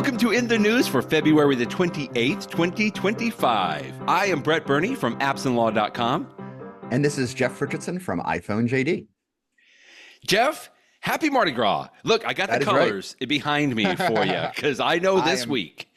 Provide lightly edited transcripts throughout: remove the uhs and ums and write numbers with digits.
Welcome to In the News for February the 28th, 2025. I am Brett Burney from appsandlaw.com. And this is Jeff Richardson from iPhone JD. Jeff, happy Mardi Gras. Look, I got the colors behind me for you because I know this week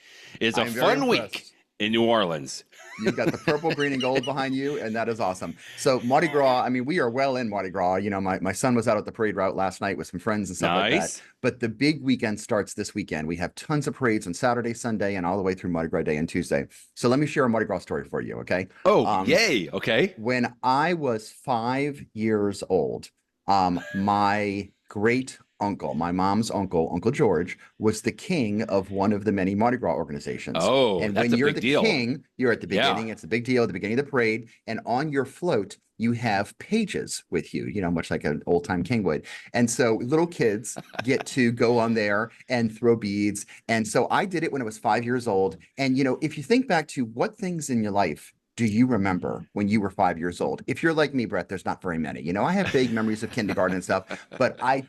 is a fun week in New Orleans. You've got the purple, green, and gold behind you, and that is awesome. So Mardi Gras, I mean, we are well in Mardi Gras. You know, my son was out at the parade route last night with some friends and stuff like that. But the big weekend starts this weekend. We have tons of parades on Saturday, Sunday, and all the way through Mardi Gras Day and Tuesday. So let me share a Mardi Gras story for you, okay? Oh, yay, okay. When I was 5 years old, my great uncle, my mom's uncle, Uncle George, was the king of one of the many Mardi Gras organizations. Oh, and that's when you're a big the deal. king, you're at the beginning. Yeah. It's a big deal at the beginning of the parade. And on your float, you have pages with you, you know, much like an old time king would. And so little kids get to go on there and throw beads. And so I did it when I was 5 years old. And, you know, if you think back to what things in your life do you remember when you were 5 years old? If you're like me, Brett, there's not very many. You know, I have vague memories of kindergarten and stuff, but I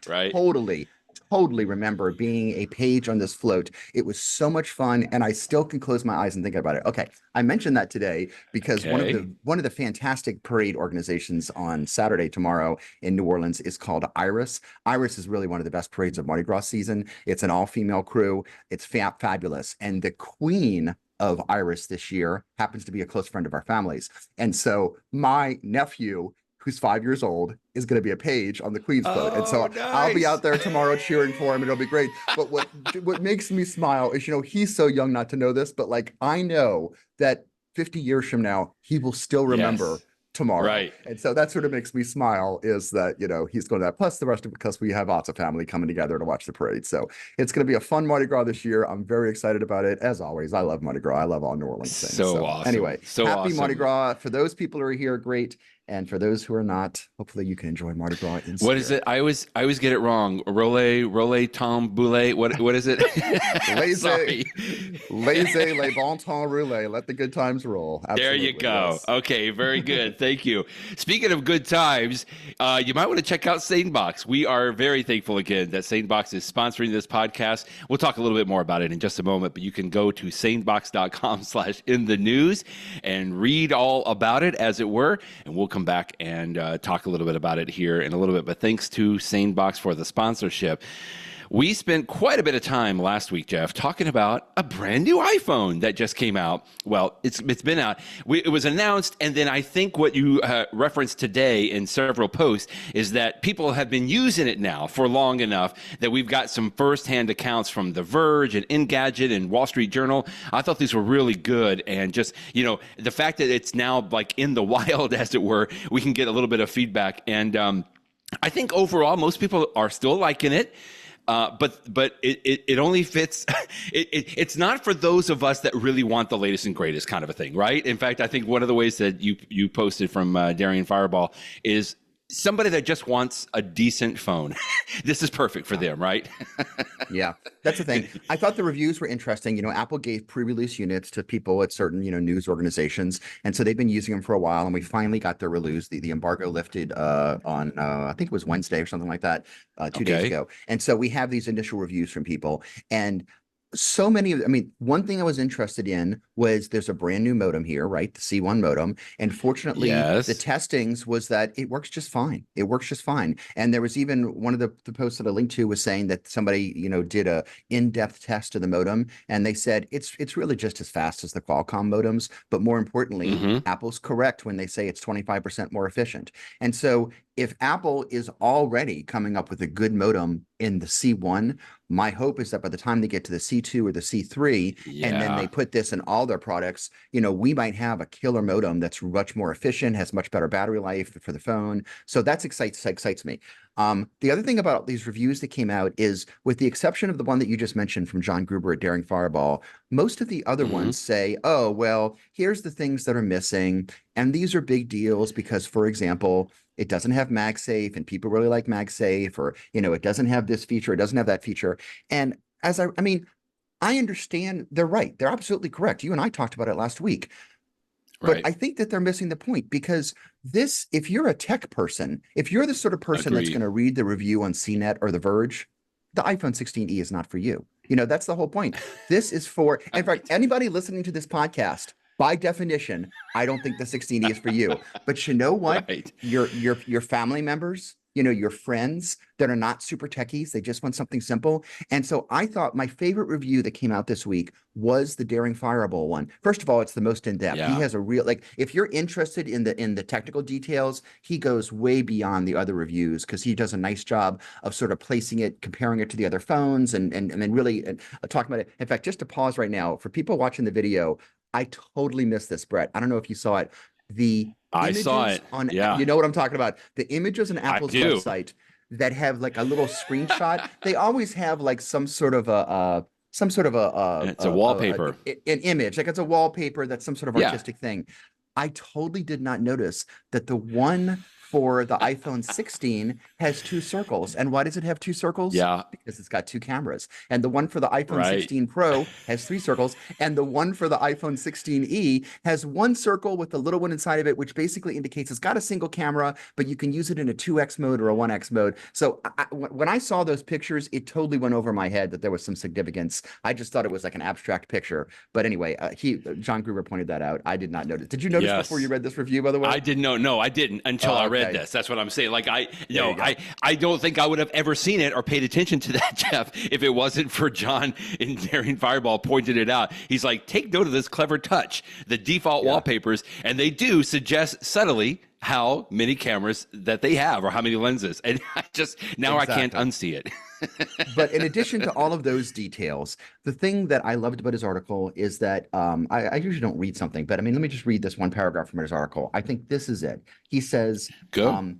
totally remember being a page on this float. It was so much fun, and I still can close my eyes and think about it. Okay, I mentioned that today because one of the fantastic parade organizations on Saturday tomorrow in New Orleans is called Iris. Iris is really one of the best parades of Mardi Gras season. It's an all-female crew. It's fabulous, and the queen of Iris this year happens to be a close friend of our family's. And so my nephew, who's 5 years old, is going to be a page on the Queen's float. And so nice. I'll be out there tomorrow cheering for him, and it'll be great. But what makes me smile is, you know, he's so young not to know this, but like, I know that 50 years from now, he will still remember tomorrow. Right. And so that sort of makes me smile, is that, you know, he's going to that, plus the rest of it, because we have lots of family coming together to watch the parade. So it's going to be a fun Mardi Gras this year. I'm very excited about it. As always, I love Mardi Gras. I love all New Orleans things. So awesome. Anyway, happy awesome. Mardi Gras. For those people who are here, great. And for those who are not, hopefully you can enjoy Mardi Gras in spirit. What is it? I always get it wrong. Rolle, Tom Boule. What is it? Laissez les bon temps rouler. Let the good times roll. Absolutely, there you go. Yes. Okay, very good. Thank you. Speaking of good times, you might want to check out SaneBox. We are very thankful again that SaneBox is sponsoring this podcast. We'll talk a little bit more about it in just a moment, but you can go to sanebox.com/inthenews and read all about it, as it were, and we'll come back and talk a little bit about it here in a little bit. But thanks to SaneBox for the sponsorship. We spent quite a bit of time last week, Jeff, talking about a brand new iPhone that just came out. Well, it's been out. It was announced, and then I think what you referenced today in several posts is that people have been using it now for long enough that we've got some firsthand accounts from The Verge and Engadget and Wall Street Journal. I thought these were really good, and just, you know, the fact that it's now like in the wild, as it were, we can get a little bit of feedback. And I think overall, most people are still liking it. But it only fits. It's not for those of us that really want the latest and greatest kind of a thing, right? In fact, I think one of the ways that you posted from Darian Fireball is somebody that just wants a decent phone. This is perfect for them, right? Yeah, that's the thing. I thought the reviews were interesting. You know, Apple gave pre-release units to people at certain, you know, news organizations. And so they've been using them for a while. And we finally got their release. The embargo lifted on, I think it was Wednesday or something like that, 2 days ago. And so we have these initial reviews from people. And so many of, I mean, one thing I was interested in was there's a brand new modem here, right? The C1 modem. And fortunately, the testings was that it works just fine. It works just fine. And there was even one of the posts that I linked to was saying that somebody, you know, did a in-depth test of the modem. And they said, it's really just as fast as the Qualcomm modems. But more importantly, Apple's correct when they say it's 25% more efficient. And so if Apple is already coming up with a good modem in the C1, my hope is that by the time they get to the C2 or the C3, and then they put this in all their products, you know, we might have a killer modem that's much more efficient, has much better battery life for the phone. So that excites me. The other thing about these reviews that came out is, with the exception of the one that you just mentioned from John Gruber at Daring Fireball, most of the other ones say, oh, well, here's the things that are missing. And these are big deals because, for example, it doesn't have MagSafe and people really like MagSafe, or, you know, it doesn't have this feature, it doesn't have that feature. And as I mean, I understand they're right. They're absolutely correct. You and I talked about it last week. But I think that they're missing the point, because this, if you're a tech person, if you're the sort of person that's going to read the review on CNET or The Verge, the iPhone 16e is not for you. That's the whole point. This is for, in fact, anybody listening to this podcast, by definition, I don't think the 16E is for you. But you know what? Right. Your family members, your friends that are not super techies, they just want something simple. And so I thought my favorite review that came out this week was the Daring Fireball one. First of all, it's the most in depth. Yeah. He has a real, like, if you're interested in the technical details, he goes way beyond the other reviews because he does a nice job of sort of placing it, comparing it to the other phones, and then really talking about it. In fact, just to pause right now for people watching the video, I totally missed this, Brett. I don't know if you saw it. I saw it. On, yeah. you know what I'm talking about. The images on Apple's website that have like a little screenshot. They always have like some sort of a it's a wallpaper, an image, like it's a wallpaper that's some sort of artistic thing. I totally did not notice that the one for the iPhone 16 has two circles. And why does it have two circles? Yeah. Because it's got two cameras. And the one for the iPhone Right. 16 Pro has three circles. And the one for the iPhone 16e has one circle with the little one inside of it, which basically indicates it's got a single camera, but you can use it in a 2x mode or a 1x mode. So when I saw those pictures, it totally went over my head that there was some significance. I just thought it was like an abstract picture. But anyway, John Gruber pointed that out. I did not notice. Did you notice before you read this review, by the way? I didn't know. No, I didn't until I read this. That's what I'm saying. Like I don't think I would have ever seen it or paid attention to that, Jeff, if it wasn't for John in Daring Fireball pointed it out. He's like, take note of this clever touch, the default wallpapers, and they do suggest subtly how many cameras that they have or how many lenses. And I just I can't unsee it. But in addition to all of those details, the thing that I loved about his article is that I usually don't read something, but I mean, let me just read this one paragraph from his article. I think this is it. He says, the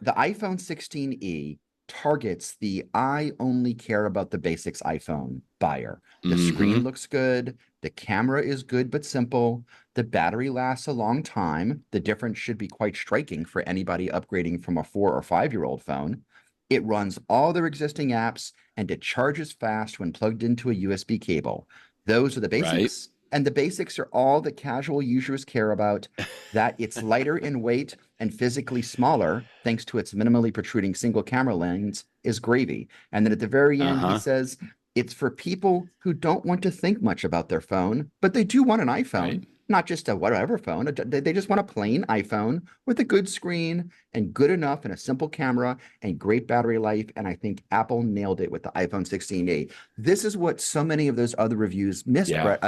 iPhone 16e targets the I only care about the basics iPhone buyer. The screen looks good. The camera is good but simple. The battery lasts a long time. The difference should be quite striking for anybody upgrading from a 4 or 5-year-old phone. It runs all their existing apps, and it charges fast when plugged into a USB cable. Those are the basics, and the basics are all that casual users care about. That it's lighter in weight and physically smaller, thanks to its minimally protruding single camera lens, is gravy. And then at the very end, he says, it's for people who don't want to think much about their phone, but they do want an iPhone. Not just a whatever phone. They just want a plain iPhone with a good screen and good enough and a simple camera and great battery life. And I think Apple nailed it with the iPhone 16e. This is what so many of those other reviews missed, Brett.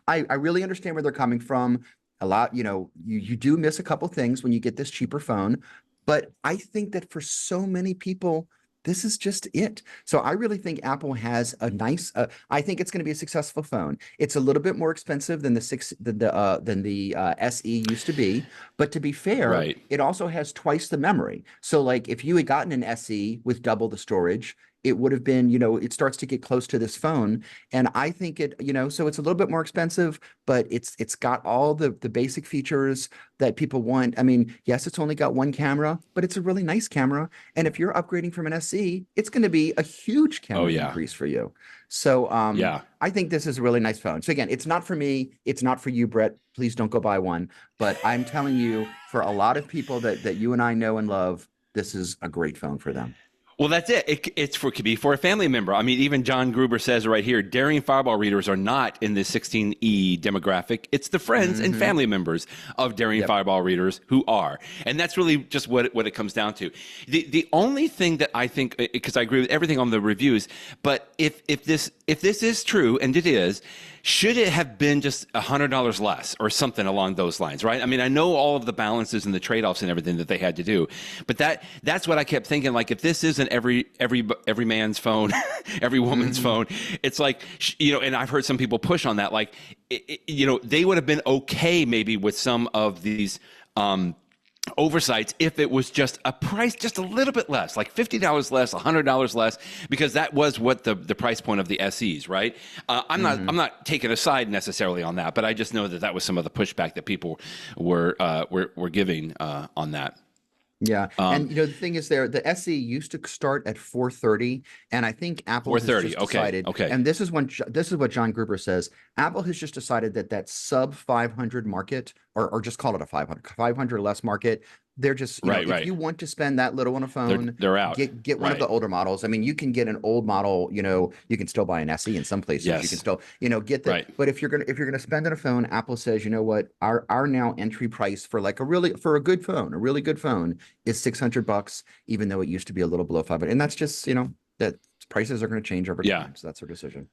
I really understand where they're coming from. A lot, you do miss a couple things when you get this cheaper phone. But I think that for so many people, this is just it. So I really think Apple has a nice. I think it's going to be a successful phone. It's a little bit more expensive than the SE used to be, but to be fair, it also has twice the memory. So like if you had gotten an SE with double the storage, it would have been, it starts to get close to this phone. And I think so it's a little bit more expensive, but it's got all the basic features that people want. I mean, yes, it's only got one camera, but it's a really nice camera. And if you're upgrading from an SE, it's going to be a huge camera increase for you. So I think this is a really nice phone. So again, it's not for me. It's not for you, Brett. Please don't go buy one. But I'm telling you, for a lot of people that you and I know and love, this is a great phone for them. Well, that's it. It could be for a family member. I mean, even John Gruber says right here, Daring Fireball readers are not in the 16E demographic. It's the friends and family members of Daring Fireball readers who are. And that's really just what it comes down to. The only thing that I think, because I agree with everything on the reviews, but if this is true, and it is, should it have been just $100 less or something along those lines, right? I mean, I know all of the balances and the trade-offs and everything that they had to do, but that's what I kept thinking. Like, if this isn't every man's phone, every woman's phone, it's like, and I've heard some people push on that. Like, they would have been okay maybe with some of these oversights if it was just a price just a little bit less, like $50 less, $100 less, because that was what the price point of the SEs, right? I'm not taking a side necessarily on that, but I just know that was some of the pushback that people were giving on that. Yeah, and the thing is, the SE used to start at $430, and I think Apple has just decided. And this is what John Gruber says. Apple has just decided that sub 500 market or just call it a 500 less market. They're just, Right, if right. you want to spend that little on a phone, They're out. get one of the Right. older models. I mean, you can get an old model, you can still buy an SE in some places. You can Yes. still, get the, Right. but if you're gonna spend on a phone, Apple says, you know what, our now entry price for like for a good phone, a really good phone is $600, even though it used to be a little below 500. And that's just, that prices are going to change over Yeah. time. So that's their decision.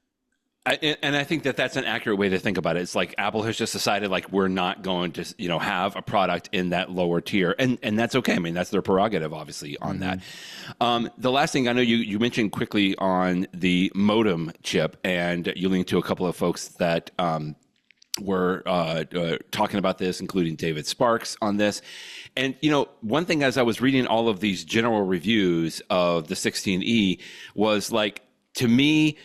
And I think that that's an accurate way to think about it. It's like Apple has just decided like we're not going to have a product in that lower tier, and that's okay. I mean, that's their prerogative, obviously, on that. The last thing I know, you mentioned quickly on the modem chip, and you linked to a couple of folks that were talking about this, including David Sparks on this. And one thing as I was reading all of these general reviews of the 16E was like, to me,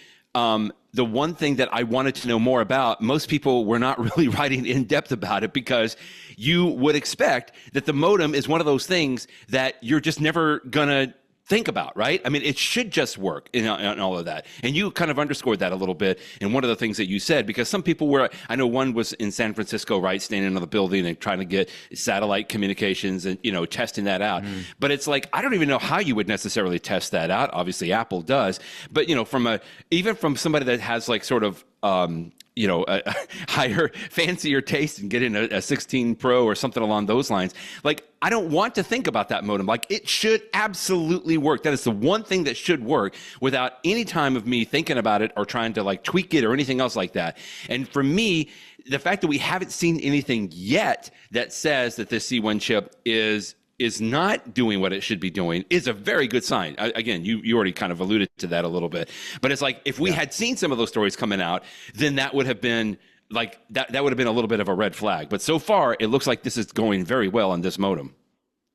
the one thing that I wanted to know more about, most people were not really writing in depth about it, because you would expect that the modem is one of those things that you're just never going to think about, right? I mean, it should just work in all of that. And you kind of underscored that a little bit in one of the things that you said, because some people were, I know one was in San Francisco, right, staying in the building and trying to get satellite communications and, testing that out. But it's like, I don't even know how you would necessarily test that out. Obviously, Apple does. But, even from somebody that has like sort of, a higher, fancier taste and getting a 16 Pro or something along those lines. Like, I don't want to think about that modem. Like, it should absolutely work. That is the one thing that should work without any time of me thinking about it or trying to like tweak it or anything else like that. And for me, the fact that we haven't seen anything yet that says that this C1 chip is not doing what it should be doing is a very good sign. Again, you already kind of alluded to that a little bit, but it's like if we had seen some of those stories coming out, then that would have been like that would have been a little bit of a red flag. But so far, it looks like this is going very well on this modem.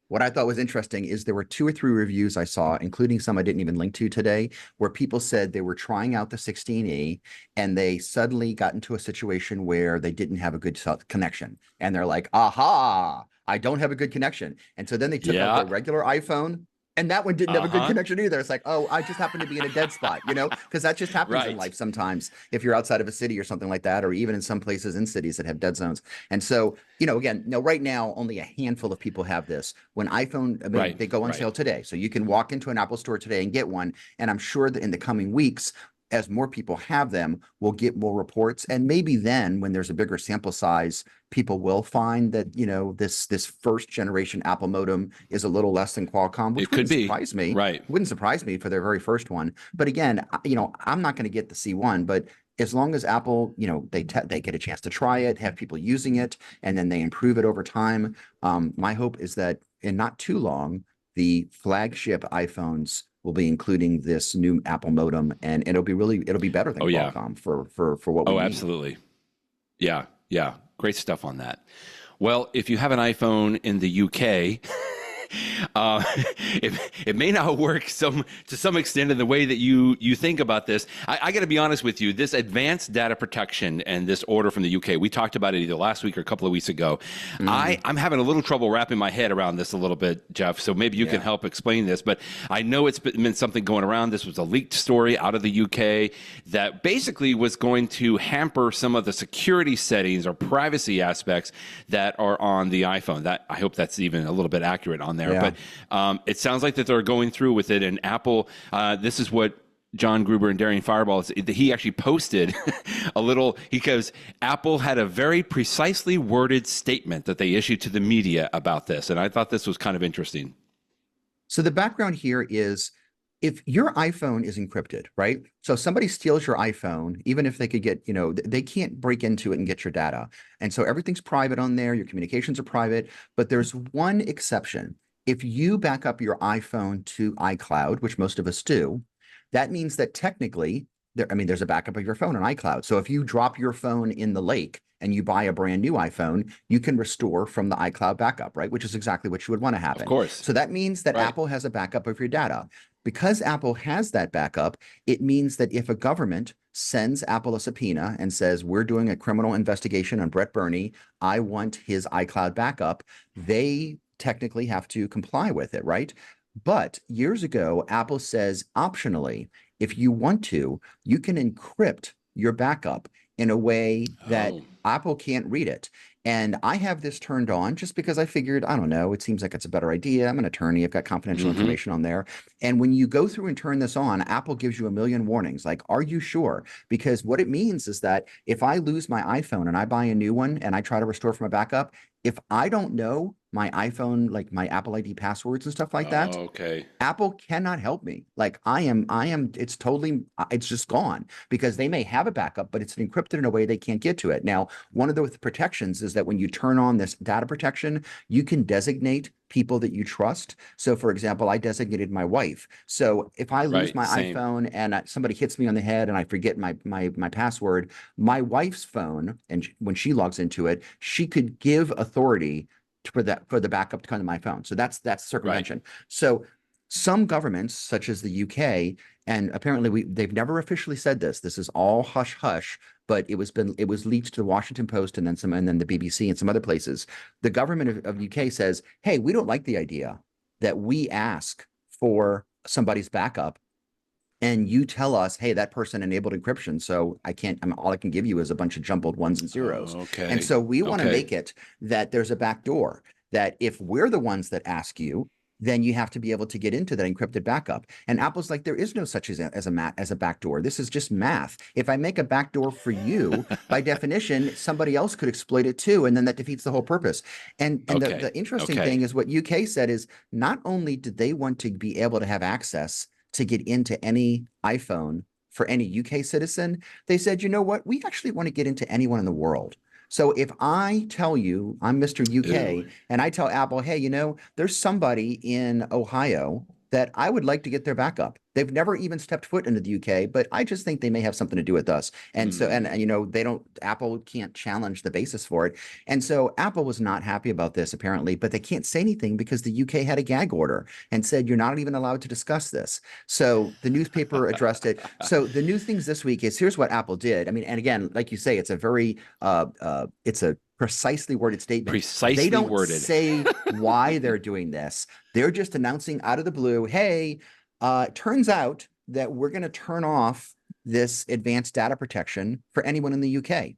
What I thought was interesting is there were 2 or 3 reviews I saw, including some I didn't even link to today, where people said they were trying out the 16E and they suddenly got into a situation where they didn't have a good connection. And they're like, aha, I don't have a good connection. And so then they took out their regular iPhone, and that one didn't have a good connection either. It's like, oh, I just happen to be in a dead spot, because that just happens in life sometimes if you're outside of a city or something like that, or even in some places in cities that have dead zones. And so, again, right now, only a handful of people have this. When iPhone, they go on sale today. So you can walk into an Apple store today and get one. And I'm sure that in the coming weeks, as more people have them, we'll get more reports. And maybe then when there's a bigger sample size, people will find that, this first generation Apple modem is a little less than Qualcomm, which wouldn't surprise me. Right. Wouldn't surprise me for their very first one. But again, I'm not going to get the C1, but as long as Apple, they get a chance to try it, have people using it, and then they improve it over time. My hope is that in not too long, the flagship iPhones will be including this new Apple modem, and it'll be better than Qualcomm for what we need. Absolutely. Yeah. Great stuff on that. Well, if you have an iPhone in the UK, it may not work to some extent in the way that you think about this. I got to be honest with you. This advanced data protection and this order from the UK, we talked about it either last week or a couple of weeks ago. I'm having a little trouble wrapping my head around this a little bit, Jeff. So maybe you can help explain this. But I know it's been something going around. This was a leaked story out of the UK that basically was going to hamper some of the security settings or privacy aspects that are on the iPhone. That I hope that's even a little bit accurate on there. But it sounds like that they're going through with it. And Apple, this is what John Gruber and Daring Fireball, he actually posted a little, because Apple had a very precisely worded statement that they issued to the media about this. And I thought this was kind of interesting. So the background here is, if your iPhone is encrypted, right? So somebody steals your iPhone, even if they could get, they can't break into it and get your data. And so everything's private on there. Your communications are private, but there's one exception. If you back up your iPhone to iCloud, which most of us do, that means that technically, there's a backup of your phone on iCloud. So if you drop your phone in the lake and you buy a brand new iPhone, you can restore from the iCloud backup, right? Which is exactly what you would want to happen. Of course. So that means that Apple has a backup of your data. Because Apple has that backup, it means that if a government sends Apple a subpoena and says, we're doing a criminal investigation on Brett Burney, I want his iCloud backup, they technically have to comply with it, right? But years ago, Apple says optionally, if you want to, you can encrypt your backup in a way that Apple can't read it. And I have this turned on just because I figured, I don't know, it seems like it's a better idea. I'm an attorney, I've got confidential Hmm. information on there. And when you go through and turn this on, Apple gives you a million warnings like, are you sure? Because what it means is that if I lose my iPhone and I buy a new one and I try to restore from a backup, if I don't know my iPhone, like my Apple ID passwords and stuff like that, Okay. Apple cannot help me. Like it's totally, it's just gone because they may have a backup, but it's encrypted in a way they can't get to it. Now, one of the protections is that when you turn on this data protection, you can designate people that you trust. So, for example, I designated my wife. So if I lose Right. my Same. iPhone and somebody hits me on the head and I forget my password, my wife's phone, and when she logs into it, she could give authority for the backup to come to my phone. So that's Right. circumvention. So some governments, such as the UK, and apparently they've never officially said this. This is all hush hush, but it was leaked to the Washington Post and then the BBC and some other places. The government of UK says, "Hey, we don't like the idea that we ask for somebody's backup and you tell us, hey, that person enabled encryption, so all I can give you is a bunch of jumbled ones and zeros." And Okay. so we want to Okay. make it that there's a back door, that if we're the ones that ask you, then you have to be able to get into that encrypted backup. And Apple's like, there is no such as a backdoor. This is just math. If I make a backdoor for you, by definition, somebody else could exploit it too, and then that defeats the whole purpose. And Okay. the interesting Okay. thing is what UK said is not only did they want to be able to have access to get into any iPhone for any UK citizen, they said, you know what? We actually want to get into anyone in the world. So if I tell you I'm Mr. Ooh. UK and I tell Apple, hey, there's somebody in Ohio that I would like to get their backup. They've never even stepped foot into the UK, but I just think they may have something to do with us. And so, Hmm. they don't, Apple can't challenge the basis for it. And so Apple was not happy about this apparently, but they can't say anything because the UK had a gag order and said, you're not even allowed to discuss this. So the newspaper addressed it. So the new things this week is here's what Apple did. I mean, and again, like you say, it's a precisely worded statement. They Precisely don't worded. say why they're doing this. They're just announcing out of the blue, hey, it turns out that we're going to turn off this advanced data protection for anyone in the UK.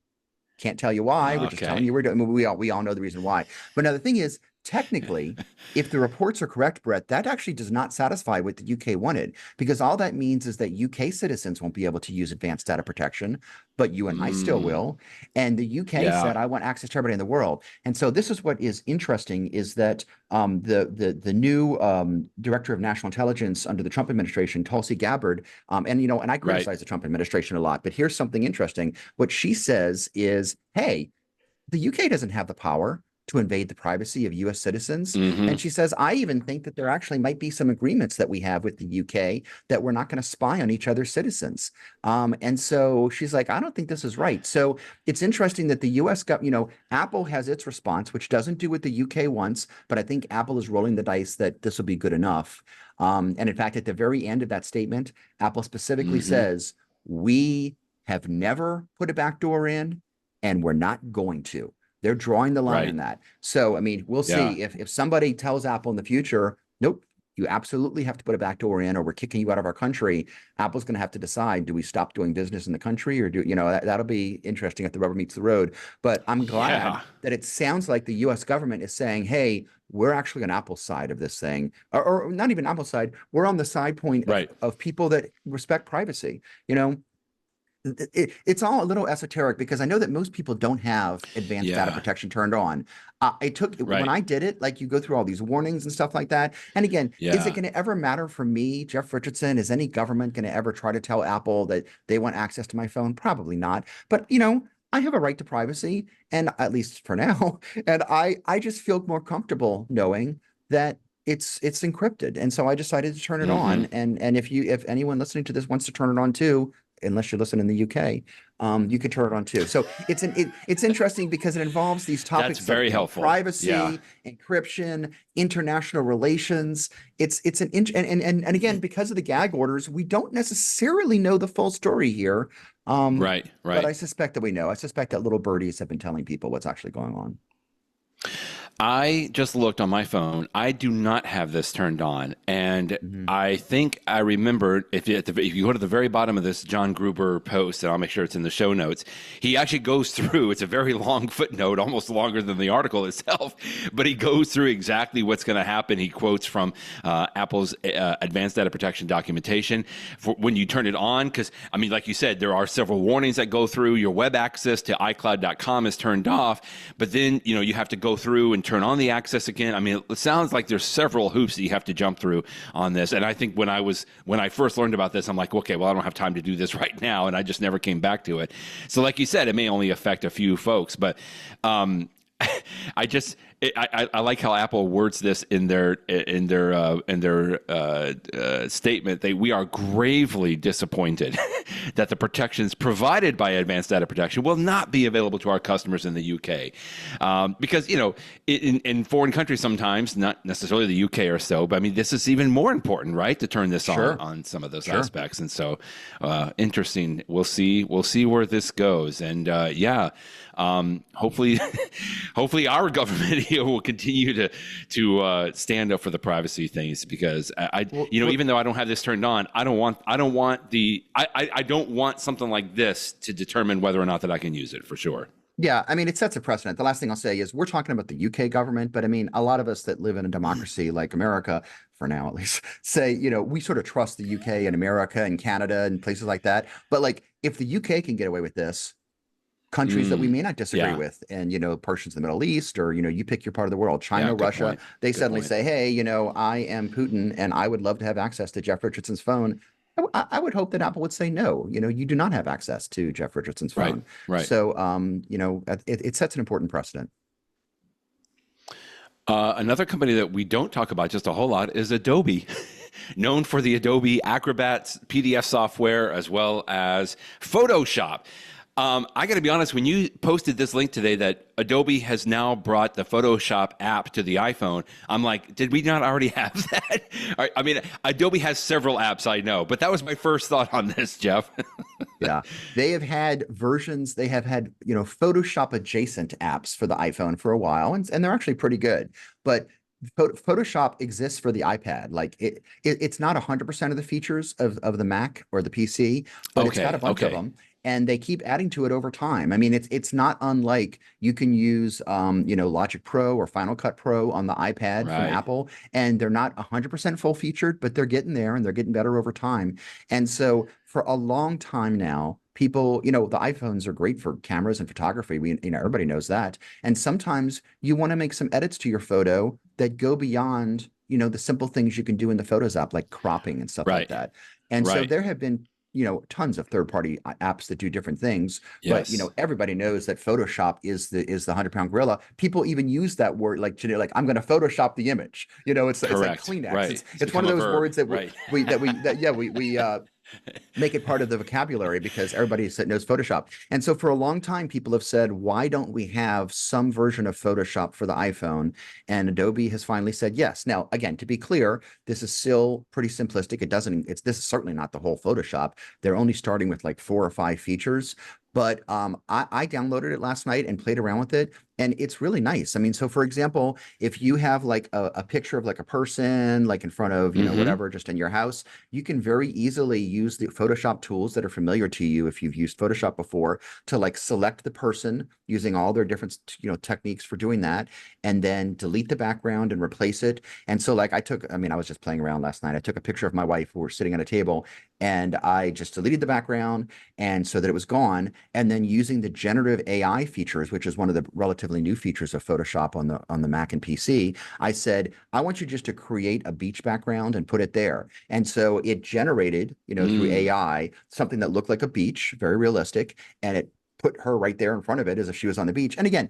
Can't tell you why. We're just telling Okay. you we're doing. I mean, we all know the reason why. But now the thing is, technically, if the reports are correct, Brett, that actually does not satisfy what the UK wanted, because all that means is that UK citizens won't be able to use advanced data protection, but you and I still Mm. will. And the UK Yeah. said, I want access to everybody in the world. And so this is what is interesting is that the new director of national intelligence under the Trump administration, Tulsi Gabbard, and I Right. criticize the Trump administration a lot, but here's something interesting. What she says is, hey, the UK doesn't have the power to invade the privacy of US citizens. Hmm. And she says, I even think that there actually might be some agreements that we have with the UK that we're not going to spy on each other's citizens. And so she's like, I don't think this is right. So it's interesting that the US got, Apple has its response, which doesn't do what the UK wants, but I think Apple is rolling the dice that this will be good enough. And in fact, at the very end of that statement, Apple specifically Hmm. says, we have never put a backdoor in and we're not going to. They're drawing the line on Right. that. So, I mean, we'll Yeah. see if somebody tells Apple in the future, nope, you absolutely have to put a backdoor in or we're kicking you out of our country. Apple's going to have to decide, do we stop doing business in the country or that'll be interesting if the rubber meets the road. But I'm glad Yeah. that it sounds like the US government is saying, hey, we're actually on Apple's side of this thing, or not even Apple's side. We're on the side point Right. of people that respect privacy. It's all a little esoteric because I know that most people don't have advanced data Yeah. protection turned on. It took when Right. I did it, like you go through all these warnings and stuff like that. And again, is it Yeah. going to ever matter for me, Jeff Richardson? Is any government going to ever try to tell Apple that they want access to my phone? Probably not. But I have a right to privacy, and at least for now, and I just feel more comfortable knowing that it's encrypted. And so I decided to turn it Hmm. on. And if anyone listening to this wants to turn it on too, unless you're listening in the UK, you can turn it on too. So it's interesting because it involves these That's topics of very helpful. Yeah. privacy, encryption, international relations. It's and again, because of the gag orders, we don't necessarily know the full story here. Right. But Right. I suspect that we know. I suspect that little birdies have been telling people what's actually going on. I just looked on my phone. I do not have this turned on, and Hmm. I think I remember if you go to the very bottom of this John Gruber post, and I'll make sure it's in the show notes. He actually goes through. It's a very long footnote, almost longer than the article itself, but he goes through exactly what's going to happen. He quotes from Apple's advanced data protection documentation for when you turn it on, because I mean, like you said, there are several warnings that go through. Your web access to iCloud.com is turned off, but then you have to go through and turn on the access again. I mean, it sounds like there's several hoops that you have to jump through on this. And I think when I first learned about this, I'm like, okay, well, I don't have time to do this right now, and I just never came back to it. So, like you said, it may only affect a few folks, but I like how Apple words this in their statement. We are gravely disappointed that the protections provided by Advanced Data Protection will not be available to our customers in the UK, because in foreign countries sometimes, not necessarily the UK or so, but I mean this is even more important, right? To turn this on some of those aspects, and so interesting. We'll see where this goes, and hopefully hopefully our government here will continue to stand up for the privacy things, because even though I don't have this turned on, I don't want something like this to determine whether or not that I can use it, for sure. Yeah, I mean, it sets a precedent. The last thing I'll say is we're talking about the UK government, but I mean, a lot of us that live in a democracy like America, for now at least, say, we sort of trust the UK and America and Canada and places like that. But like, if the UK can get away with this, countries that we may not disagree with, and portions of the Middle East, or you pick your part of the world, China, Russia, they suddenly say, hey, I am Putin and I would love to have access to Jeff Richardson's phone. I would hope that Apple would say no. You do not have access to Jeff Richardson's phone. Right. So it sets an important precedent. Another company that we don't talk about just a whole lot is Adobe. Known for the Adobe Acrobat PDF software as well as Photoshop. I got to be honest, when you posted this link today that Adobe has now brought the Photoshop app to the iPhone, I'm like, did we not already have that? I mean, Adobe has several apps, I know, but that was my first thought on this, Jeff. Yeah, they have had versions, they have had, Photoshop adjacent apps for the iPhone for a while, and they're actually pretty good. But Photoshop exists for the iPad. Like it's not 100% of the features of the Mac or the PC, but it's got a bunch of them. And they keep adding to it over time. I mean, it's not unlike you can use Logic Pro or Final Cut Pro on the iPad from Apple, and they're not 100% full featured, but they're getting there and they're getting better over time. And so for a long time now, people, the iPhones are great for cameras and photography. Everybody knows that. And sometimes you want to make some edits to your photo that go beyond, the simple things you can do in the Photos app, like cropping and stuff like that. And so there have been tons of third-party apps that do different things, but everybody knows that Photoshop is the 100-pound gorilla. People even use that word like I'm going to Photoshop the image. It's like Kleenex. It's one of those words that we make it part of the vocabulary because everybody knows Photoshop. And so for a long time, people have said, why don't we have some version of Photoshop for the iPhone? And Adobe has finally said yes. Now, again, to be clear, this is still pretty simplistic. This is certainly not the whole Photoshop. They're only starting with like 4 or 5 features. But I downloaded it last night and played around with it, and it's really nice. I mean, so for example, if you have like a picture of like a person, like in front of, whatever, just in your house, you can very easily use the Photoshop tools that are familiar to you if you've used Photoshop before to like select the person using all their different, techniques for doing that, and then delete the background and replace it. And so like I was just playing around last night. I took a picture of my wife who were sitting at a table, and I just deleted the background, and so that it was gone. And then using the generative AI features, which is one of the relatively new features of Photoshop on the Mac and PC, I said, I want you just to create a beach background and put it there. And so it generated, through AI, something that looked like a beach, very realistic, and it put her right there in front of it as if she was on the beach. And again,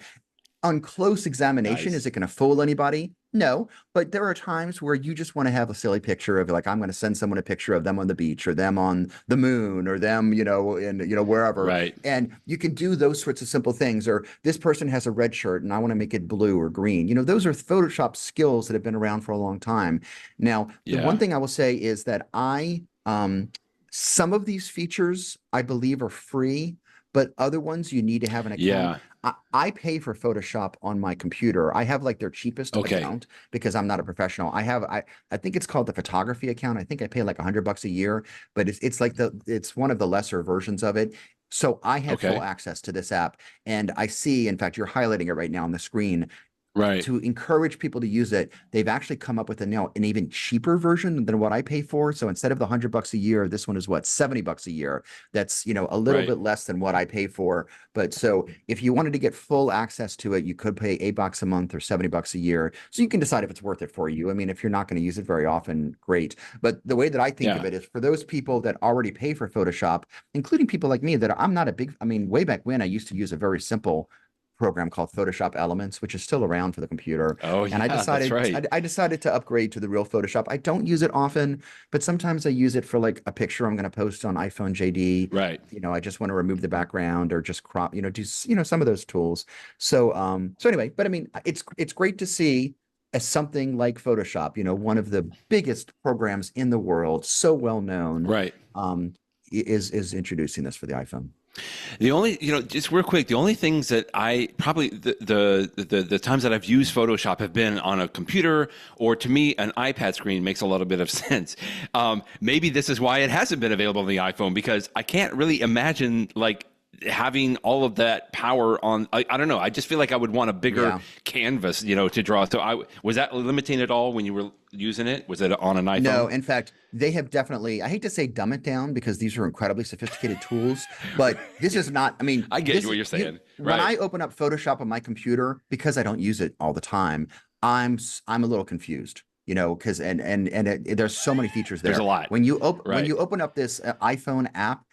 on close examination, is it going to fool anybody? No, but there are times where you just want to have a silly picture of like, I'm going to send someone a picture of them on the beach or them on the moon or them, wherever. Right. And you can do those sorts of simple things. Or this person has a red shirt and I want to make it blue or green. Those are Photoshop skills that have been around for a long time. Now, the one thing I will say is that some of these features I believe are free, but other ones you need to have an account. I pay for Photoshop on my computer. I have like their cheapest Okay. account because I'm not a professional. I think it's called the photography account. I think I pay like $100 a year, but it's like it's one of the lesser versions of it. So I have full Okay. access to this app, and I see, in fact, you're highlighting it right now on the screen. Right. To encourage people to use it, they've actually come up with an even cheaper version than what I pay for. So instead of the $100 a year, this one is what, $70 a year. That's, a little Right. bit less than what I pay for. But so if you wanted to get full access to it, you could pay $8 a month or $70 a year. So you can decide if it's worth it for you. I mean, if you're not going to use it very often, great. But the way that I think of Yeah. it is for those people that already pay for Photoshop, including people like me that I'm not a big, I mean, way back when I used to use a very simple program called Photoshop Elements, which is still around for the computer. Oh And I yeah, that's decided right. I decided to upgrade to the real Photoshop. I don't use it often, but sometimes I use it for like a picture I'm going to post on iPhone JD. Right. I just want to remove the background or just crop, do some of those tools. So anyway, but I mean, it's great to see as something like Photoshop, one of the biggest programs in the world, so well known, Right. is introducing this for the iPhone. The only, just real quick, the only things that I probably the times that I've used Photoshop have been on a computer, or to me, an iPad screen makes a little bit of sense. Maybe this is why it hasn't been available on the iPhone, because I can't really imagine like having all of that power on. I don't know. I just feel like I would want a bigger Yeah. canvas, to draw. So was that limiting at all when you were using it? Was it on an No, iPhone? in fact, they have definitely, I hate to say dumb it down because these are incredibly sophisticated tools, but this is not, I mean, I get this what is you're saying. when Right. I open up Photoshop on my computer, because I don't use it all the time, I'm a little confused, because there's so many features There's there. a lot. When Right. you open up this iPhone app,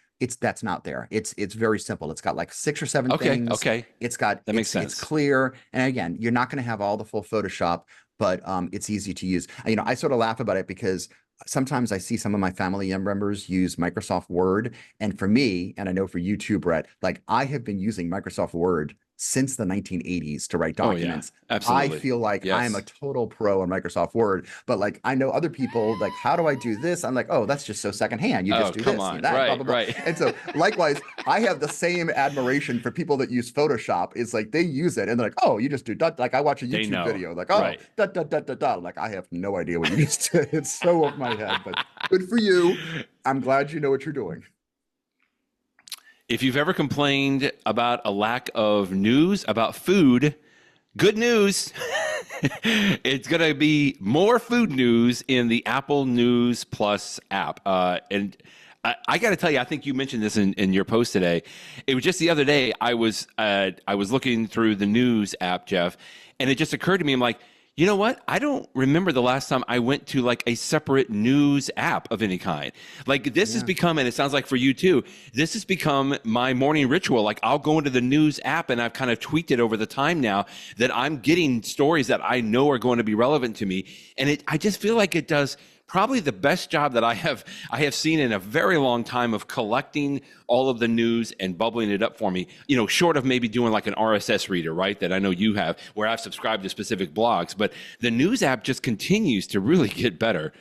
that's not there. It's very simple. It's got like 6 or 7 Okay. things. Okay. That makes It's sense. clear. And again, you're not going to have all the full Photoshop, but it's easy to use. I sort of laugh about it because sometimes I see some of my family members use Microsoft Word. And for me, and I know for you too, Brett, like I have been using Microsoft Word since the 1980s to write Oh yeah. documents. I Absolutely. feel like I am a Yes. total pro on Microsoft Word, but like I know other people, like, how do I do this? I'm like, oh, that's just so secondhand. You Oh, just do come this, you on. do that, blah, Right. blah, blah. Right. And so likewise, I have the same admiration for people that use Photoshop. It's like they use it and they're like, oh, you just do dot. Like I watch a They YouTube know. video, like, oh, Right. dot, dot, dot, dot, dot. Like I have no idea what you used to. It's so off my head, but good for you. I'm glad you know what you're doing. If you've ever complained about a lack of news about food, good news. It's going to be more food news in the Apple News Plus app. And I got to tell you, I think you mentioned this in your post today. It was just the other day. I was looking through the news app, Jeff, and it just occurred to me. I'm like, you know what? I don't remember the last time I went to like a separate news app of any kind. Like this has Yeah. become, and it sounds like for you too, this has become my morning ritual. Like I'll go into the news app, and I've kind of tweaked it over the time now that I'm getting stories that I know are going to be relevant to me. And I just feel like it does probably the best job that I have seen in a very long time of collecting all of the news and bubbling it up for me. Short of maybe doing like an RSS reader, right? That I know you have, where I've subscribed to specific blogs. But the news app just continues to really get better.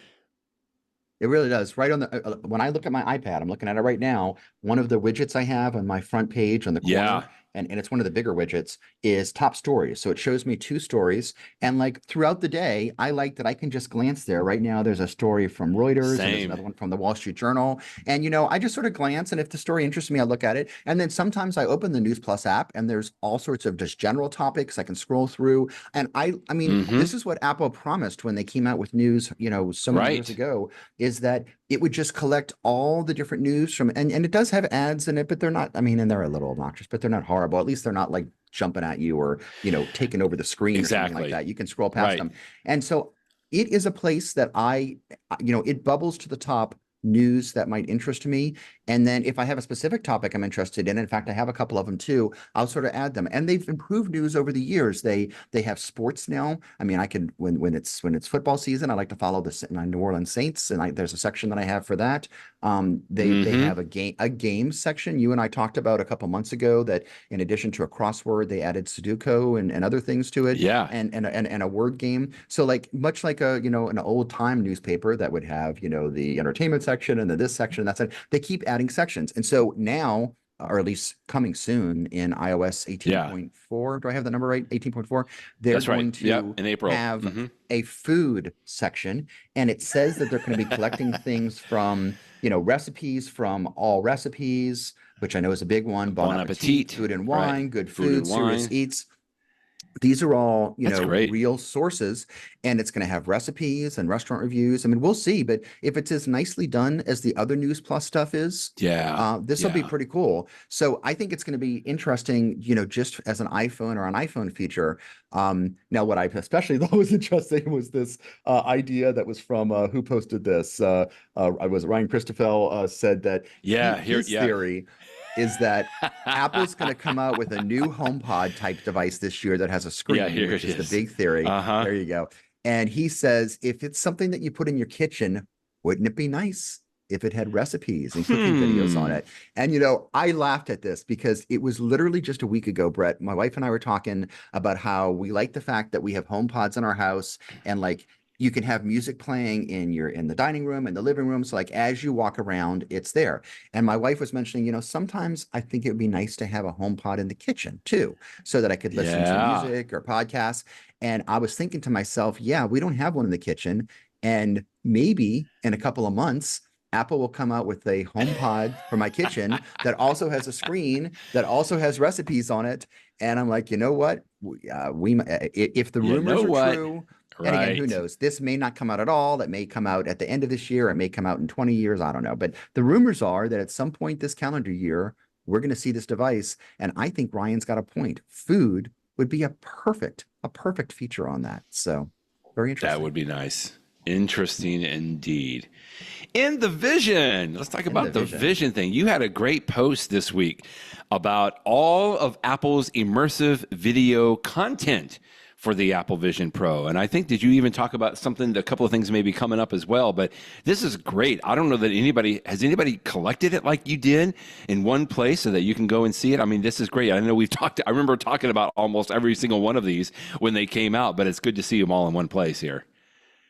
It really does. Right on the when I look at my iPad, I'm looking at it right now. One of the widgets I have on my front page on the Yeah. corner, and it's one of the bigger widgets, is top stories. So it shows me 2 stories. And like throughout the day, I like that I can just glance there. Right now, there's a story from Reuters and there's Same. another one from the Wall Street Journal. And I just sort of glance, and if the story interests me, I look at it. And then sometimes I open the News Plus app, and there's all sorts of just general topics I can scroll through. And I mean, Mm-hmm. this is what Apple promised when they came out with news, so many years Right. ago, is that it would just collect all the different news from, and it does have ads in it, but they're not, I mean, and they're a little obnoxious, but they're not horrible. At least they're not like jumping at you or, taking over the screen or something like Exactly. that. You can scroll past Right. them. And so it is a place that it bubbles to the top news that might interest me. And then if I have a specific topic I'm interested in fact, I have a couple of them too, I'll sort of add them. And they've improved news over the years. They have sports now. I mean, I can when it's football season, I like to follow the New Orleans Saints, and there's a section that I have for that. They Mm-hmm. have a game section. You and I talked about a couple months ago that in addition to a crossword, they added Sudoku and other things to it. Yeah. And a word game. So like much like an old time newspaper that would have the entertainment section and then this section, that's it. They keep adding sections. And so now or at least coming soon in iOS Yeah, 18.4. Do I have the number right? 18.4. They're that's right. going Yep, to in April. have Hmm. a food section, and it says that they're going to be collecting things from, recipes from All Recipes, which I know is a big one, Bon Bon Appetit, appetit. Food and Right. Wine, Good Food Food, and Serious wine. Eats. These are all, That's great. real sources, and it's going to have recipes and restaurant reviews. I mean, we'll see, but if it's as nicely done as the other News Plus stuff is, Yeah. this will be Yeah. pretty cool. So I think it's going to be interesting, just as an iPhone or an iPhone feature. Now, what I especially thought was interesting was this idea that was from who posted this? I was Ryan Christoffel said that Yeah. Here. his Yeah. theory is that Apple's going to come out with a new HomePod type device this year that has a Yeah. screen, Here which it is the is. big theory. Uh-huh. There you go. And he says, if it's something that you put in your kitchen, wouldn't it be nice if it had recipes and cooking videos on Hmm. it? And, I laughed at this because it was literally just a week ago, Brett. My wife and I were talking about how we like the fact that we have HomePods in our house, and like, you can have music playing in the dining room and the living room. So like as you walk around, it's there. And my wife was mentioning, sometimes I think it would be nice to have a home pod in the kitchen too, so that I could listen to Yeah. music or podcasts. And I was thinking to myself, yeah, we don't have one in the kitchen. And maybe in a couple of months, Apple will come out with a home pod for my kitchen that also has a screen, that also has recipes on it. And I'm like, you know what? If the You know rumors are what? true, and again, who Right. knows? This may not come out at all. That may come out at the end of this year. It may come out in 20 years. I don't know. But the rumors are that at some point this calendar year, we're going to see this device. And I think Ryan's got a point. Food would be a perfect feature on that. So very That interesting. would be nice. Interesting indeed. In the vision, let's talk In the about the vision. vision thing. You had a great post this week about all of Apple's immersive video content for the Apple Vision Pro. And I think, did you even talk about something, a couple of things maybe coming up as well? But this is great. I don't know that has anybody collected it like you did in one place so that you can go and see it? I mean, this is great. I know I remember talking about almost every single one of these when they came out, but it's good to see them all in one place here.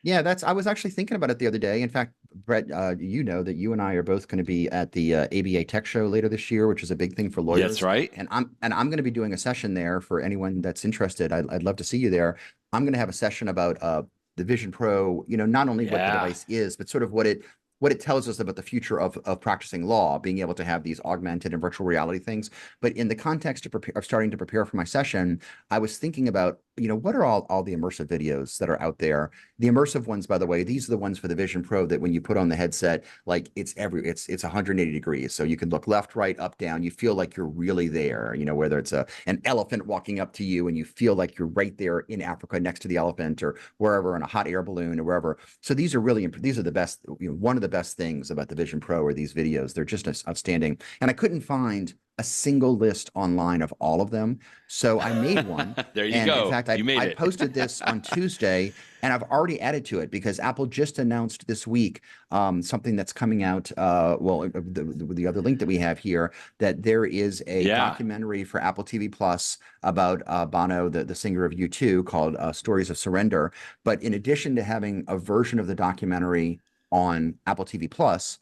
Yeah, I was actually thinking about it the other day. In fact, Brett, you know that you and I are both going to be at the ABA Tech Show later this year, which is a big thing for That's lawyers. right. And I'm going to be doing a session there for anyone that's interested. I'd love to see you there. I'm going to have a session about the Vision Pro. Not only what the Yeah. device is, but sort of what it tells us about the future of practicing law, being able to have these augmented and virtual reality things. But in the context of starting to prepare for my session, I was thinking about, what are all the immersive videos that are out there? The immersive ones, by the way, these are the ones for the Vision Pro that when you put on the headset, like it's 180 degrees. So you can look left, right, up, down. You feel like you're really there, whether it's an elephant walking up to you and you feel like you're right there in Africa next to the elephant, or wherever, in a hot air balloon or wherever. So these are the best, one of the best things about the Vision Pro are these videos. They're just outstanding. And I couldn't find a single list online of all of them. So I made one. There you And in go. fact, You made I it. posted this on Tuesday, and I've already added to it because Apple just announced this week something that's coming out. The other link that we have here, that there is a Yeah. documentary for Apple TV Plus about Bono, the singer of U2, called Stories of Surrender. But in addition to having a version of the documentary on Apple TV Plus,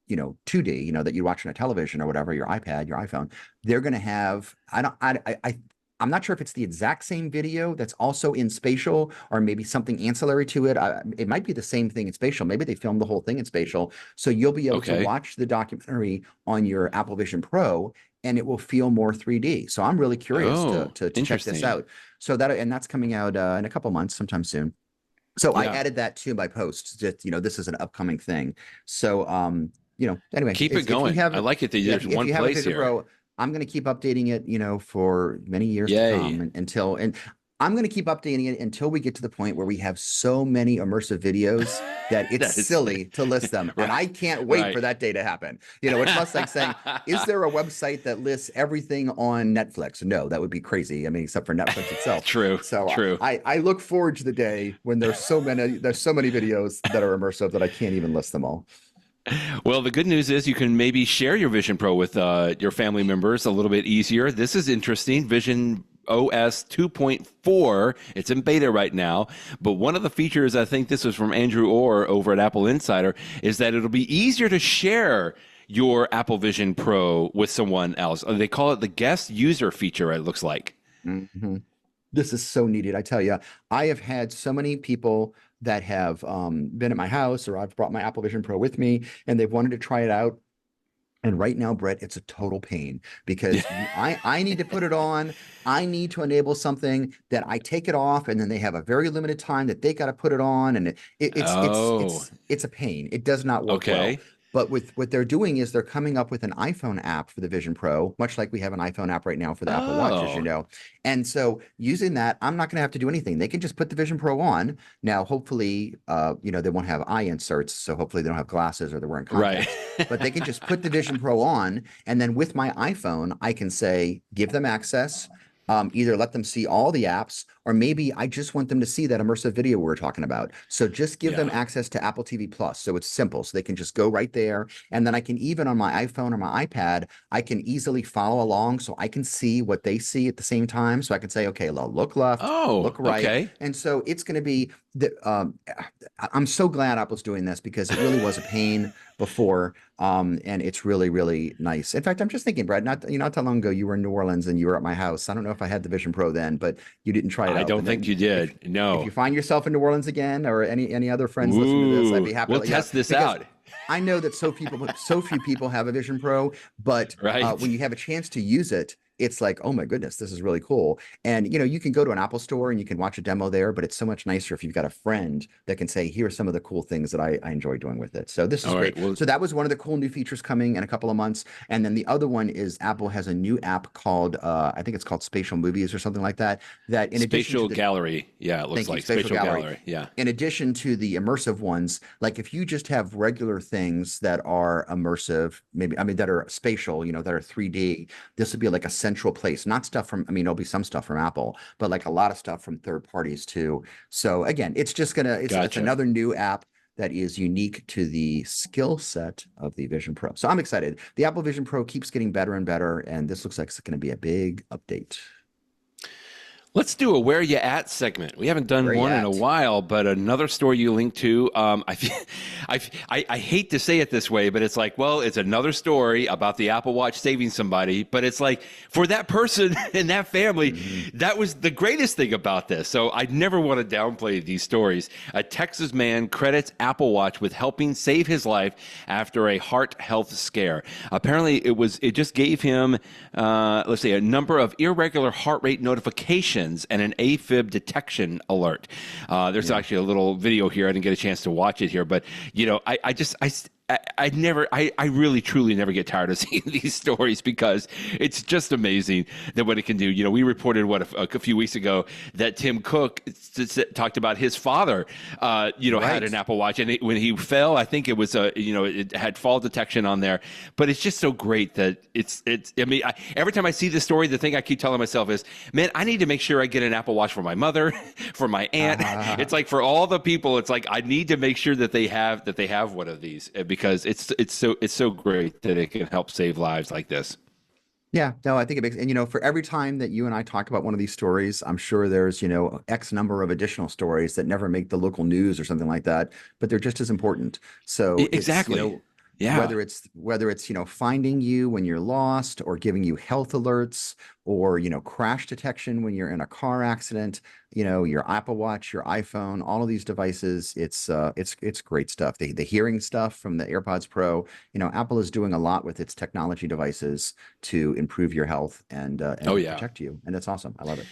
2D, that you watch on a television or whatever, your iPad, your iPhone, they're going to have, I'm not sure if it's the exact same video that's also in Spatial, or maybe something ancillary to it. It might be the same thing in Spatial. Maybe they filmed the whole thing in Spatial. So you'll be able to Okay. watch the documentary on your Apple Vision Pro, and it will feel more 3D. So I'm really curious Oh, to check this interesting. out. So that's coming out in a couple months, sometime soon. So I Yeah. added that to my post. Just, this is an upcoming thing. So anyway, Keep it if you going. have I like it that yeah, there's if one you have a place Vision here. Pro, I'm going to keep updating it, for many years to Yay. come, and I'm going to keep updating it until we get to the point where we have so many immersive videos that it's That is silly to list them. And right. I can't wait Right. for that day to happen. It's less like saying, is there a website that lists everything on Netflix? No, that would be crazy. I mean, except for Netflix itself. True. So True. I look forward to the day when there's so many videos that are immersive that I can't even list them all. Well, the good news is you can maybe share your Vision Pro with your family members a little bit easier. This is interesting. Vision OS 2.4. It's in beta right now. But one of the features, I think this was from Andrew Orr over at Apple Insider, is that it'll be easier to share your Apple Vision Pro with someone else. They call it the guest user feature, it looks like. Mm-hmm. This is so needed. I tell you, I have had so many people that have been at my house, or I've brought my Apple Vision Pro with me and they've wanted to try it out. And right now, Brett, it's a total pain because I need to put it on. I need to enable something that I take it off, and then they have a very limited time that they got to put it on, and it's a pain. It does not work well. Okay. But with what they're doing is they're coming up with an iPhone app for the Vision Pro, much like we have an iPhone app right now for the Apple Watch, as you Oh, know. And so using that, I'm not going to have to do anything. They can just put the Vision Pro on. Now, hopefully, they won't have eye inserts, so hopefully they don't have glasses or they're wearing right. contacts. But they can just put the Vision Pro on, and then with my iPhone, I can say, give them access, either let them see all the apps, or maybe I just want them to see that immersive video we were talking about. So just give them access to Apple TV Plus. So it's simple. So they can just go right there. And then I can even on my iPhone or my iPad, I can easily follow along so I can see what they see at the same time. So I can say, okay, look left, look right. Okay. And so it's going to be I'm so glad Apple's doing this because it really was a pain before. And it's really, really nice. In fact, I'm just thinking, Brad, not that long ago, you were in New Orleans and you were at my house. I don't know if I had the Vision Pro then, but you didn't try it out. I don't think you did. No. If you find yourself in New Orleans again, or any other friends listening to this, I'd be happy. We'll test this out. I know that so few people have a Vision Pro, but when you have a chance to use it, it's like, oh my goodness, this is really cool. And you can go to an Apple store and you can watch a demo there, but it's so much nicer if you've got a friend that can say, here are some of the cool things that I enjoy doing with it. So this is great. Well, so that was one of the cool new features coming in a couple of months. And then the other one is Apple has a new app called, I think it's called Spatial Movies or something like that. That in addition to the Gallery. Yeah, it looks like Spatial Gallery. Yeah. In addition to the immersive ones, like if you just have regular things that are immersive, that are spatial, that are 3D, this would be like a central place, not stuff from, there'll be some stuff from Apple, but like a lot of stuff from third parties too. So again, it's just it's another new app that is unique to the skill set of the Vision Pro. So I'm excited. The Apple Vision Pro keeps getting better and better, and this looks like it's going to be a big update. Let's do a Where You At segment. We haven't done one in a while, but another story you linked to. I hate to say it this way, but it's like, well, it's another story about the Apple Watch saving somebody. But it's like, for that person and that family, that was the greatest thing about this. So I never want to downplay these stories. A Texas man credits Apple Watch with helping save his life after a heart health scare. Apparently, it just gave him, a number of irregular heart rate notifications and an AFib detection alert. There's actually a little video here. I didn't get a chance to watch it here, but I really truly never get tired of seeing these stories because it's just amazing that what it can do. We reported a few weeks ago that Tim Cook talked about his father, had an Apple Watch, and when he fell, I think it was it had fall detection on there. But it's just so great that every time I see this story, the thing I keep telling myself is, man, I need to make sure I get an Apple Watch for my mother, for my aunt. It's like for all the people, it's like I need to make sure that they have one of these because it's so great that it can help save lives like this. Yeah, no, I think it makes, and for every time that you and I talk about one of these stories, I'm sure there's, X number of additional stories that never make the local news or something like that, but they're just as important. So exactly. Whether it's finding you when you're lost, or giving you health alerts, or crash detection when you're in a car accident, your Apple Watch, your iPhone, all of these devices, it's great stuff. The hearing stuff from the AirPods Pro, Apple is doing a lot with its technology devices to improve your health and protect you, and that's awesome. I love it.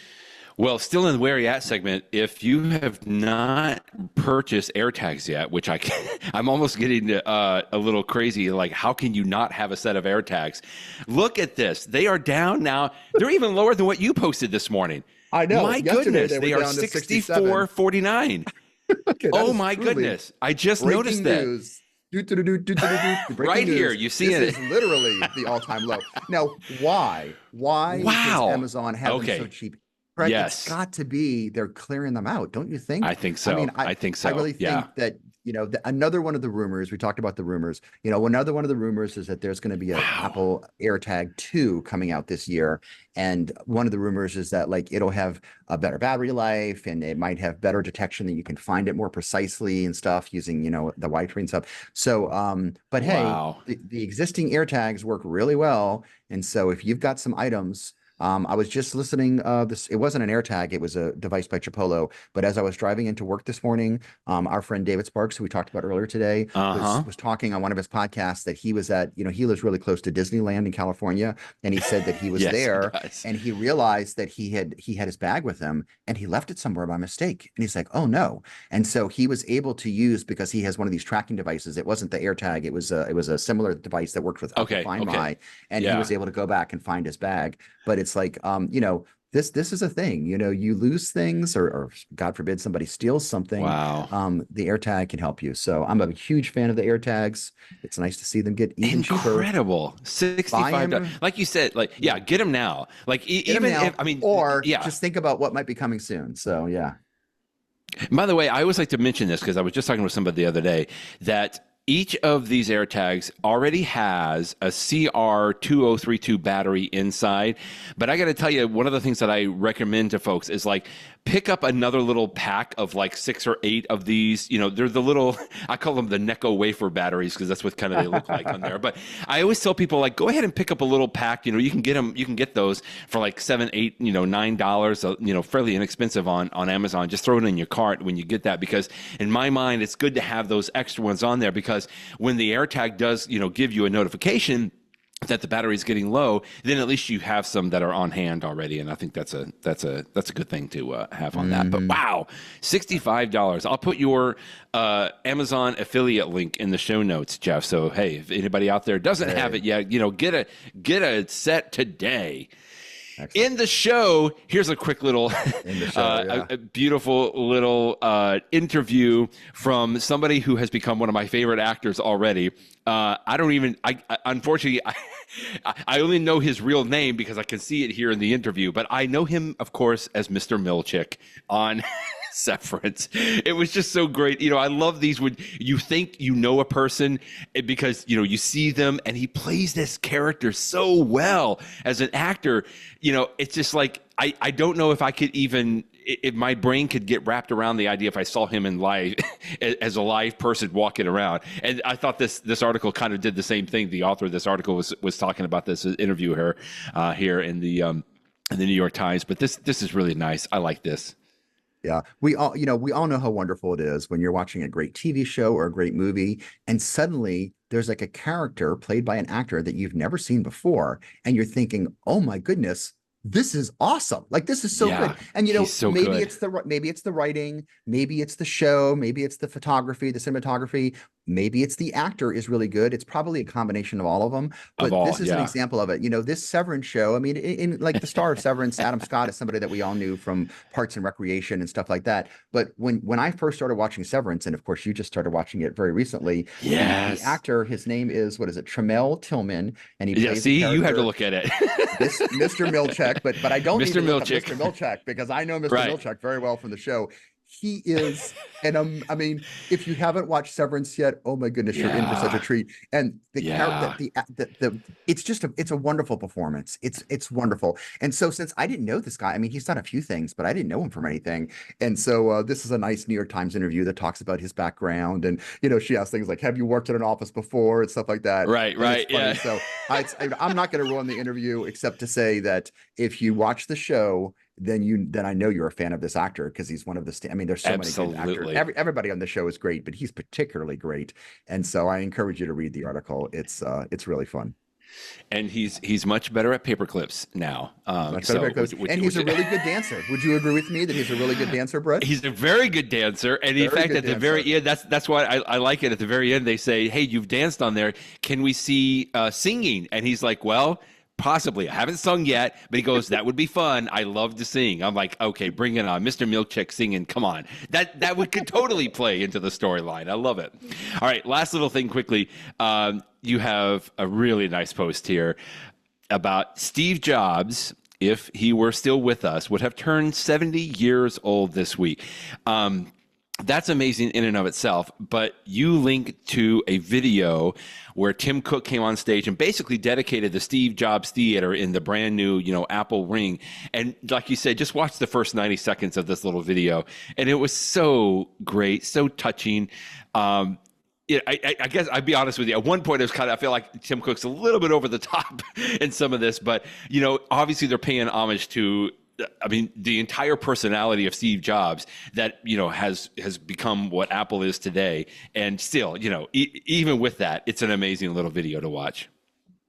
Well, still in the Where You At segment, if you have not purchased AirTags yet, which I'm almost getting a little crazy, like how can you not have a set of AirTags? Look at this. They are down now. They're even lower than what you posted this morning. I know. My goodness, they are $64.49. Okay, oh my goodness. I just noticed that. News. Right here, you see it. This is literally the all-time low. Now, why? Why does Amazon have them so cheap? Right? Yes. It's got to be they're clearing them out, don't you think? I think so. I think so. I really think that Another one of the rumors, we talked about the rumors, another one of the rumors is that there's going to be an Wow. Apple AirTag 2 coming out this year. And one of the rumors is that like it'll have a better battery life and it might have better detection, that you can find it more precisely and stuff using, the widescreen stuff. So, but hey, Wow. the existing AirTags work really well. And so if you've got some items, I was just listening, it wasn't an AirTag, it was a device by Chipolo. But as I was driving into work this morning, our friend David Sparks, who we talked about earlier today, Uh-huh. was talking on one of his podcasts that he was at, he lives really close to Disneyland in California, and he said that he was Yes, he there does. and he realized that he had his bag with him and he left it somewhere by mistake. And he's like, "Oh no!" And so he was able to use, because he has one of these tracking devices. It wasn't the AirTag; it was a similar device that worked with Apple Find My, and he Yeah. was able to go back and find his bag. But it's like, this is a thing. You lose things, or God forbid somebody steals something. Wow. The AirTag can help you. So I'm a huge fan of the AirTags. It's nice to see them get even cheaper. Incredible. $65. Like you said, get them now. Like Get them even now, if, I mean, or yeah. just think about what might be coming soon. So yeah. By the way, I always like to mention this because I was just talking with somebody the other day that each of these AirTags already has a CR2032 battery inside. But I got to tell you, one of the things that I recommend to folks is like pick up another little pack of like 6 or 8 of these. They're the little, I call them the Necco wafer batteries because that's what kind of they look like on there. But I always tell people, like, go ahead and pick up a little pack. You can get those for like $7, $8, $9, fairly inexpensive on Amazon. Just throw it in your cart when you get that, because in my mind, it's good to have those extra ones on there, because when the AirTag does, give you a notification that the battery is getting low, then at least you have some that are on hand already, and I think that's a good thing to have on that. But wow, $65! I'll put your Amazon affiliate link in the show notes, Jeff. So hey, if anybody out there doesn't have it yet, get a set today. Excellent. In the show, here's a quick little, a beautiful little interview from somebody who has become one of my favorite actors already. Unfortunately, I only know his real name because I can see it here in the interview, but I know him, of course, as Mr. Milchick on Severance. It was just so great. I love these when you think you know a person because, you see them, and he plays this character so well as an actor. It's just like, I don't know if I could even, if my brain could get wrapped around the idea if I saw him in live as a live person walking around. And I thought this article kind of did the same thing. The author of this article was talking about this interview here in the New York Times. But this is really nice. I like this. Yeah, we all know how wonderful it is when you're watching a great TV show or a great movie, and suddenly there's like a character played by an actor that you've never seen before, and you're thinking, "Oh my goodness, this is awesome! Like, this is so good." And maybe it's the writing, maybe it's the show, maybe it's the photography, the cinematography, maybe it's the actor is really good. It's probably a combination of all of them. But this is an example of it. This Severance show. I mean, in like the star of Severance, Adam Scott is somebody that we all knew from Parks and Recreation and stuff like that. But when I first started watching Severance, and of course you just started watching it very recently, the actor, his name is, what is it, Tremel Tillman, and he plays you have to look at it. This Mr. Milchick, but I don't need to look up Milchick. Mr. Milchick because I know Mr. Milchick very well from the show. He is, and I mean, if you haven't watched Severance yet, oh my goodness, you're in for such a treat. And the character, it's a wonderful performance. It's wonderful. And so since I didn't know this guy, I mean, he's done a few things, but I didn't know him from anything. And so this is a nice New York Times interview that talks about his background, and she asks things like, "Have you worked in an office before?" and stuff like that. Right. Yeah. So I'm not going to ruin the interview except to say that if you watch the show, then I know you're a fan of this actor, because he's one of the. I mean, there's so many good actors. Everybody on the show is great, but he's particularly great. And so I encourage you to read the article. It's really fun. And he's much better at paper clips now. And he's a really good dancer. Would you agree with me that he's a really good dancer, Brett? He's a very good dancer. And in fact, at the very end, that's why I like it. At the very end, they say, "Hey, you've danced on there. Can we see singing?" And he's like, "Well, possibly. I haven't sung yet," but he goes, "That would be fun. I love to sing." I'm like, "Okay, bring it on. Mr. Milchick singing. Come on." That could totally play into the storyline. I love it. All right, last little thing quickly. You have a really nice post here about Steve Jobs, if he were still with us, would have turned 70 years old this week. that's amazing in and of itself. But you link to a video where Tim Cook came on stage and basically dedicated the Steve Jobs Theater in the brand new, Apple Ring. And like you said, just watch the first 90 seconds of this little video. And it was so great, so touching. Yeah, I guess I'd be honest with you. At one point, it was I feel like Tim Cook's a little bit over the top in some of this, but obviously they're paying homage to, I mean, the entire personality of Steve Jobs that has become what Apple is today, and still, even with that, it's an amazing little video to watch.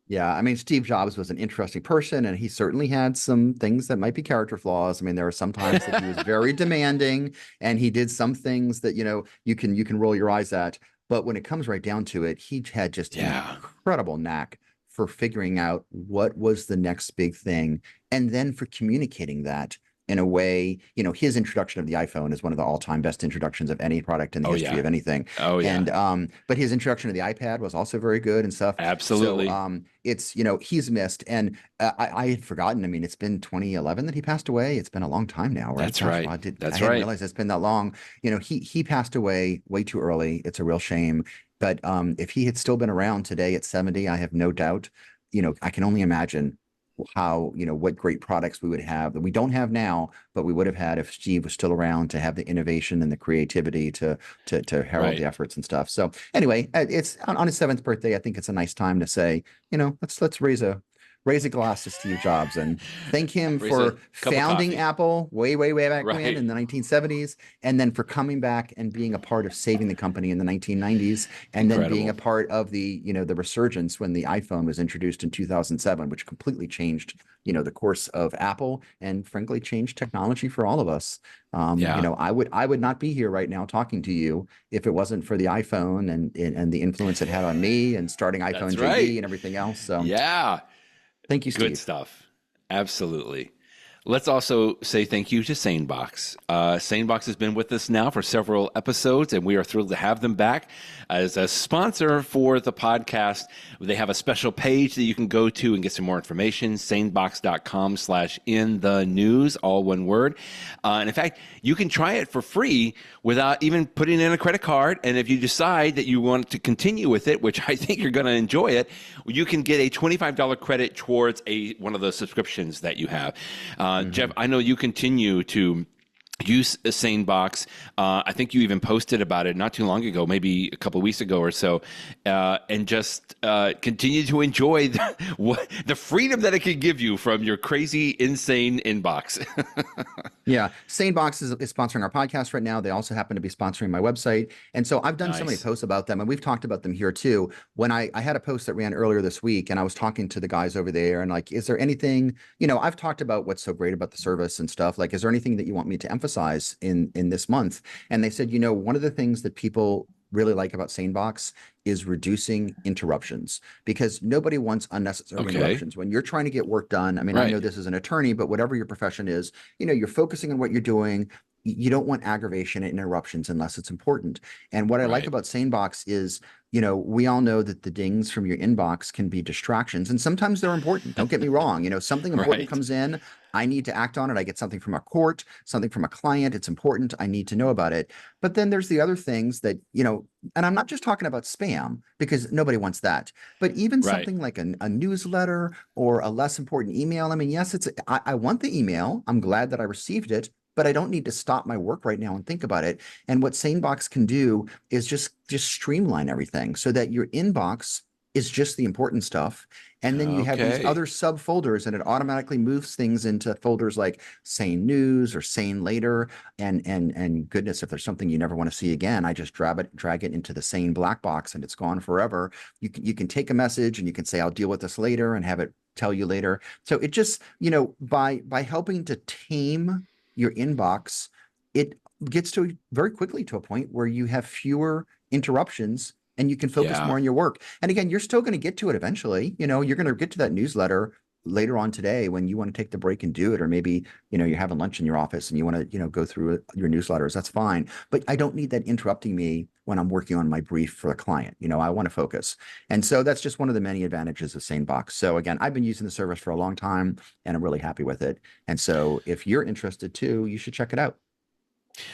Yeah, I mean, Steve Jobs was an interesting person, and he certainly had some things that might be character flaws. I mean, there were some times that he was very demanding, and he did some things that you can roll your eyes at. But when it comes right down to it, he had just an incredible knack for figuring out what was the next big thing, and then for communicating that in a way. His introduction of the iPhone is one of the all-time best introductions of any product in the history of anything. Oh yeah. And but his introduction of the iPad was also very good and stuff. Absolutely. So it's he's missed, and I had forgotten. I mean, it's been 2011 that he passed away. It's been a long time now, right? That's right. I That's didn't right. realize it's been that long. He passed away way too early. It's a real shame. But if he had still been around today at 70, I have no doubt, I can only imagine how, what great products we would have that we don't have now, but we would have had if Steve was still around to have the innovation and the creativity to herald the efforts and stuff. So anyway, it's on his 7th birthday. I think it's a nice time to say, let's raise a glass to Steve Jobs and thank him for founding Apple way back when in the 1970s, and then for coming back and being a part of saving the company in the 1990s, and then being a part of the the resurgence when the iPhone was introduced in 2007, which completely changed the course of Apple and frankly changed technology for all of us. I would not be here right now talking to you if it wasn't for the iPhone and the influence it had on me and starting iPhone JD and everything else. So yeah. Thank you, Steve. Good stuff. Absolutely. Let's also say thank you to SaneBox. SaneBox has been with us now for several episodes, and we are thrilled to have them back as a sponsor for the podcast. They have a special page that you can go to and get some more information, sanebox.com/in-the-news, all one word. And in fact, you can try it for free without even putting in a credit card. And if you decide that you want to continue with it, which I think you're going to enjoy it, you can get a $25 credit towards one of the subscriptions that you have. Jeff, I know you continue to use a SaneBox. I think you even posted about it not too long ago, maybe a couple of weeks ago or so, and just continue to enjoy the freedom that it can give you from your crazy, insane inbox. Yeah, SaneBox is sponsoring our podcast right now. They also happen to be sponsoring my website. And so I've done so many posts about them, and we've talked about them here too. When I had a post that ran earlier this week, and I was talking to the guys over there, and like, is there anything, I've talked about what's so great about the service and stuff. Like, is there anything that you want me to emphasize in this month? And they said, one of the things that people really like about SaneBox is reducing interruptions, because nobody wants unnecessary interruptions when you're trying to get work done. I mean, I know this is an attorney, but whatever your profession is, you're focusing on what you're doing. You don't want aggravation and interruptions unless it's important. And what I like about SaneBox is, we all know that the dings from your inbox can be distractions, and sometimes they're important. Don't get me wrong. Something important comes in. I need to act on it. I get something from a court, something from a client. It's important. I need to know about it. But then there's the other things that, and I'm not just talking about spam, because nobody wants that, but even something like a newsletter or a less important email. I mean, yes, I want the email. I'm glad that I received it, but I don't need to stop my work right now and think about it. And what SaneBox can do is just streamline everything so that your inbox is just the important stuff. And then you have these other subfolders, and it automatically moves things into folders like Sane News or Sane Later. And goodness, if there's something you never want to see again, I just drag it into the Sane black box, and it's gone forever. You can take a message and you can say, I'll deal with this later, and have it tell you later. So it just, by helping to tame your inbox, it gets to very quickly to a point where you have fewer interruptions and you can focus more on your work. And again, you're still going to get to it eventually. You're going to get to that newsletter later on today when you want to take the break and do it, or maybe you're having lunch in your office and you want to go through your newsletters. That's fine, but I don't need that interrupting me when I'm working on my brief for a client. I want to focus. And so that's just one of the many advantages of SaneBox. So again, I've been using the service for a long time, and I'm really happy with it. And so if you're interested too, you should check it out.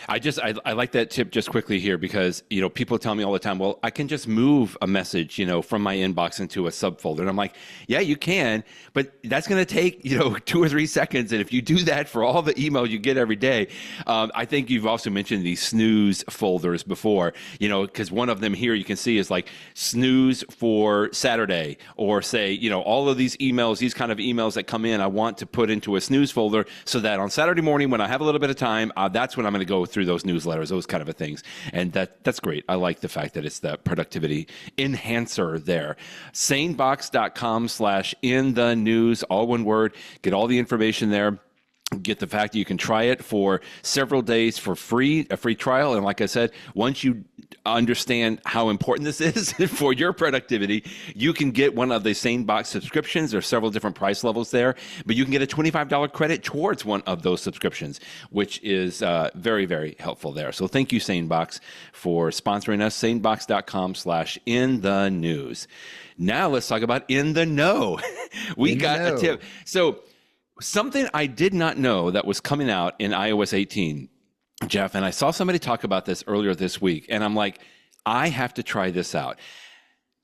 I like that tip just quickly here because, people tell me all the time, well, I can just move a message, from my inbox into a subfolder. And I'm like, yeah, you can, but that's going to take, 2 or 3 seconds. And if you do that for all the email you get every day, I think you've also mentioned these snooze folders before, because one of them here you can see is like snooze for Saturday, or say, all of these emails, these kind of emails that come in, I want to put into a snooze folder so that on Saturday morning when I have a little bit of time, that's when I'm going to go through those newsletters, those kind of things. And that's great. I like the fact that it's the productivity enhancer there. SaneBox.com/in the news, all one word. Get all the information there. Get the fact that you can try it for several days for free, a free trial. And like I said, once you understand how important this is for your productivity, you can get one of the SaneBox subscriptions. There are several different price levels there, but you can get a $25 credit towards one of those subscriptions, which is very, very helpful there. So thank you, SaneBox, for sponsoring us. SaneBox.com/in the news. Now let's talk about in the know. We got a tip. So something I did not know that was coming out in iOS 18, Jeff, and I saw somebody talk about this earlier this week, and I'm like, I have to try this out.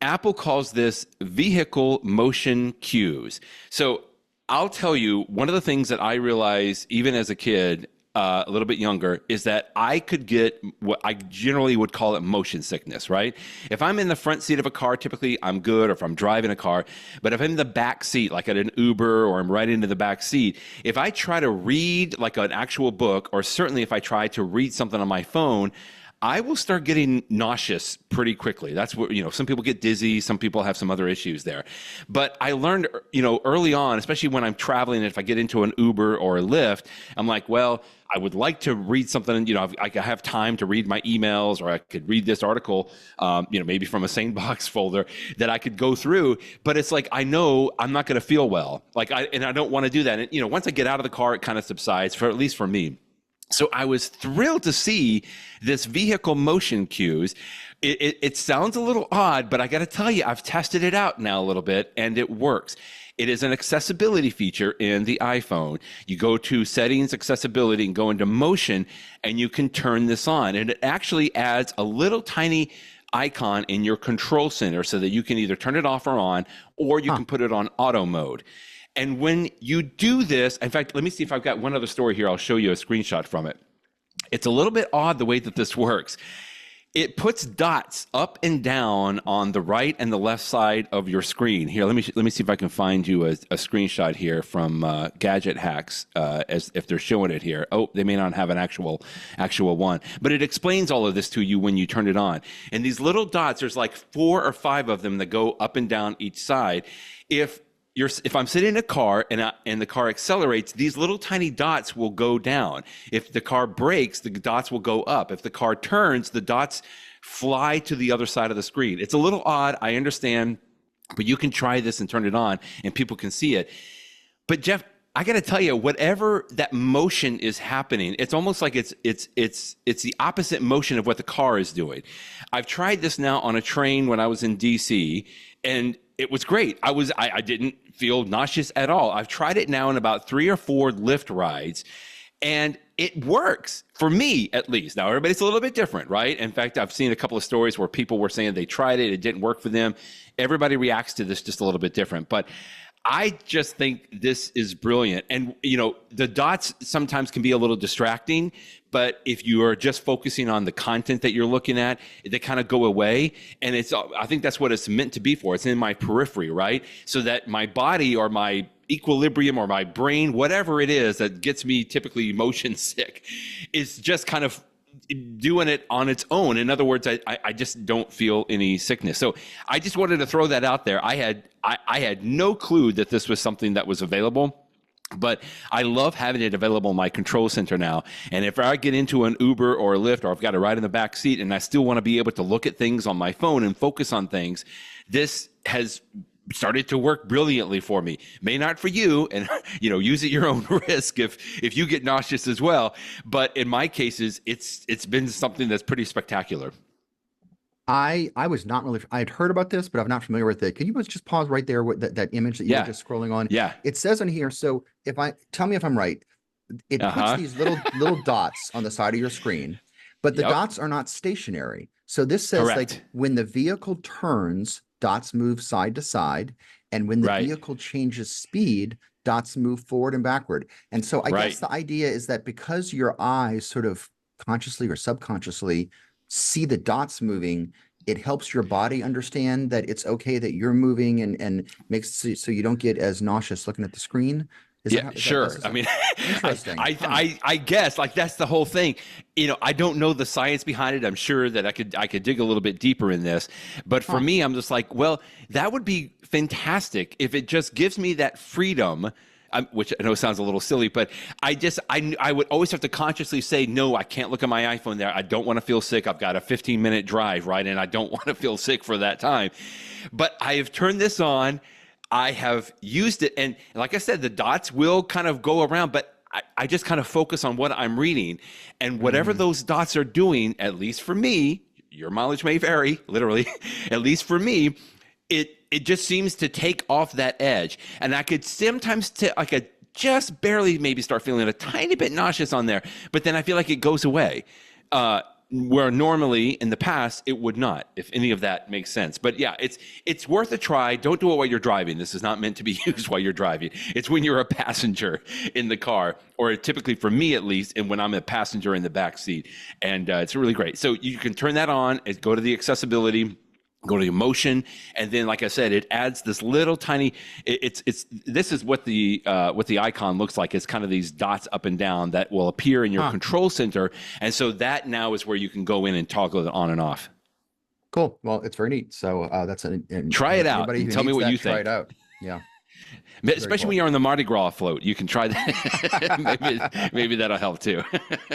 Apple calls this vehicle motion cues. So I'll tell you, one of the things that I realized even as a kid, a little bit younger, is that I could get what I generally would call it motion sickness, right? If I'm in the front seat of a car, typically I'm good, or if I'm driving a car. But if I'm in the back seat, like at an Uber, or I'm right into the back seat, if I try to read like an actual book, or certainly if I try to read something on my phone, I will start getting nauseous pretty quickly. That's what, some people get dizzy, some people have some other issues there. But I learned, early on, especially when I'm traveling, if I get into an Uber or a Lyft, I'm like, well, I would like to read something, I have time to read my emails, or I could read this article, maybe from a SaneBox folder that I could go through. But it's like, I know I'm not going to feel well. And I don't want to do that. And, once I get out of the car, it kind of subsides, at least for me. So I was thrilled to see this vehicle motion cues. It sounds a little odd, but I got to tell you, I've tested it out now a little bit, and it works. It is an accessibility feature in the iPhone. You go to settings, accessibility, and go into motion, and you can turn this on. And it actually adds a little tiny icon in your control center so that you can either turn it off or on, or you can put it on auto mode. And when you do this, in fact, let me see if I've got one other story here. I'll show you a screenshot from it. It's a little bit odd the way that this works. It puts dots up and down on the right and the left side of your screen. Here, let me see if I can find you a screenshot here from Gadget Hacks, as if they're showing it here. Oh, they may not have an actual one, but it explains all of this to you when you turn it on. And these little dots, there's like 4 or 5 of them that go up and down each side. If I'm sitting in a car and the car accelerates, these little tiny dots will go down. If the car brakes, the dots will go up. If the car turns, the dots fly to the other side of the screen. It's a little odd, I understand, but you can try this and turn it on, and people can see it. But Jeff, I got to tell you, whatever that motion is happening, it's almost like it's the opposite motion of what the car is doing. I've tried this now on a train when I was in DC, and it was great. I didn't feel nauseous at all. I've tried it now in about 3 or 4 Lyft rides, and it works for me, at least. Now, everybody's a little bit different, right? In fact, I've seen a couple of stories where people were saying they tried it, it didn't work for them. Everybody reacts to this just a little bit different. But I just think this is brilliant. And, the dots sometimes can be a little distracting, but if you are just focusing on the content that you're looking at, they kind of go away. And I think that's what it's meant to be for. It's in my periphery, right? So that my body or my equilibrium or my brain, whatever it is that gets me typically motion sick, is just kind of doing it on its own. In other words, I just don't feel any sickness. So I just wanted to throw that out there. I had no clue that this was something that was available, but I love having it available in my control center now. And if I get into an Uber or a Lyft, or I've got a ride in the back seat and I still want to be able to look at things on my phone and focus on things, this has started to work brilliantly for me. May not for you, and use at your own risk if you get nauseous as well. But in my cases, it's been something that's pretty spectacular. I was not really, I had heard about this, but I'm not familiar with it. Can you just pause right there with that image that you were just scrolling on? Yeah. It says on here, so tell me if I'm right, it puts Uh-huh. these little dots on the side of your screen, but the Yep. dots are not stationary. So this says like Correct. when the vehicle turns, dots move side to side, and when the Right. vehicle changes speed, dots move forward and backward. And so I guess Right. the idea is that because your eyes sort of consciously or subconsciously see the dots moving, it helps your body understand that it's okay that you're moving and makes so you don't get as nauseous looking at the screen. Is that Yeah, how is that sure. is I that mean, interesting? Huh. I guess like that's the whole thing. I don't know the science behind it. I'm sure that I could dig a little bit deeper in this, but for Huh. me, I'm just like, well, that would be fantastic if it just gives me that freedom. Which I know sounds a little silly, but I would always have to consciously say, no, I can't look at my iPhone there. I don't want to feel sick. I've got a 15-minute drive, right? And I don't want to feel sick for that time. But I have turned this on. I have used it. And like I said, the dots will kind of go around, but I just kind of focus on what I'm reading. And whatever Mm. those dots are doing, at least for me, your mileage may vary, literally, at least for me, it just seems to take off that edge. And I could sometimes just barely maybe start feeling a tiny bit nauseous on there, but then I feel like it goes away. Where normally in the past it would not, if any of that makes sense. But yeah, it's worth a try. Don't do it while you're driving. This is not meant to be used while you're driving. It's when you're a passenger in the car, or typically for me at least, and when I'm a passenger in the back seat. And it's really great. So you can turn that on and go to the accessibility, go to emotion, and then like I said, it adds this little tiny it's this is what the icon looks like. It's kind of these dots up and down that will appear in your Huh. control center, and so that now is where you can go in and toggle it on and off. Cool. Well, it's very neat. So that's Try it out anybody and who tell me needs what that, you try it think. out. Yeah, very Especially when cool. you're on the Mardi Gras float, you can try that. maybe that'll help too.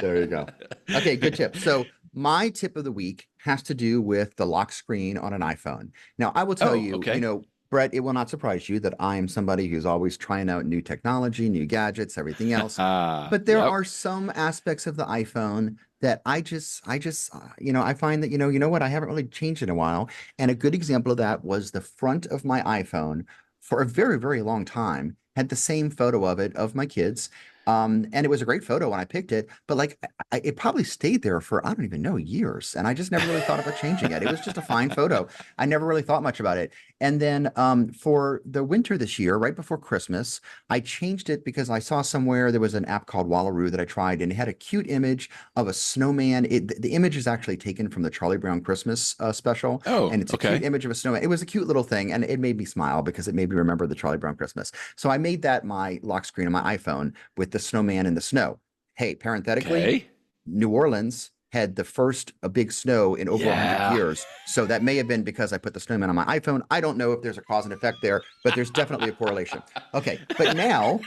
There you go. Okay, good tip. So my tip of the week has to do with the lock screen on an iPhone. Now, I will tell Oh, you, okay. Brett, it will not surprise you that I am somebody who's always trying out new technology, new gadgets, everything else. But there Yep. are some aspects of the iPhone that I find that, you know what, I haven't really changed in a while. And a good example of that was the front of my iPhone for a very, very long time had the same photo of it of my kids. And it was a great photo when I picked it, but like it probably stayed there for, I don't even know, years. And I just never really thought about changing it. It was just a fine photo. I never really thought much about it. And then for the winter this year, right before Christmas, I changed it because I saw somewhere there was an app called Wallaroo that I tried, and it had a cute image of a snowman. The image is actually taken from the Charlie Brown Christmas special, Oh, and it's a cute okay. image of a snowman. It was a cute little thing, and it made me smile because it made me remember the Charlie Brown Christmas. So I made that my lock screen on my iPhone with the snowman in the snow. Hey, parenthetically, Okay. New Orleans had the first big snow in over 100 Yeah. years. So that may have been because I put the snowman on my iPhone. I don't know if there's a cause and effect there, but there's definitely a correlation. Okay, but now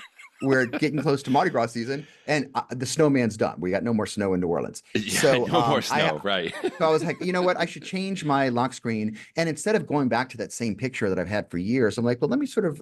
we're getting close to Mardi Gras season, and the snowman's done. We got no more snow in New Orleans. Yeah, So no more snow, right? so I was like, you know what? I should change my lock screen. And instead of going back to that same picture that I've had for years, I'm like, well, let me sort of,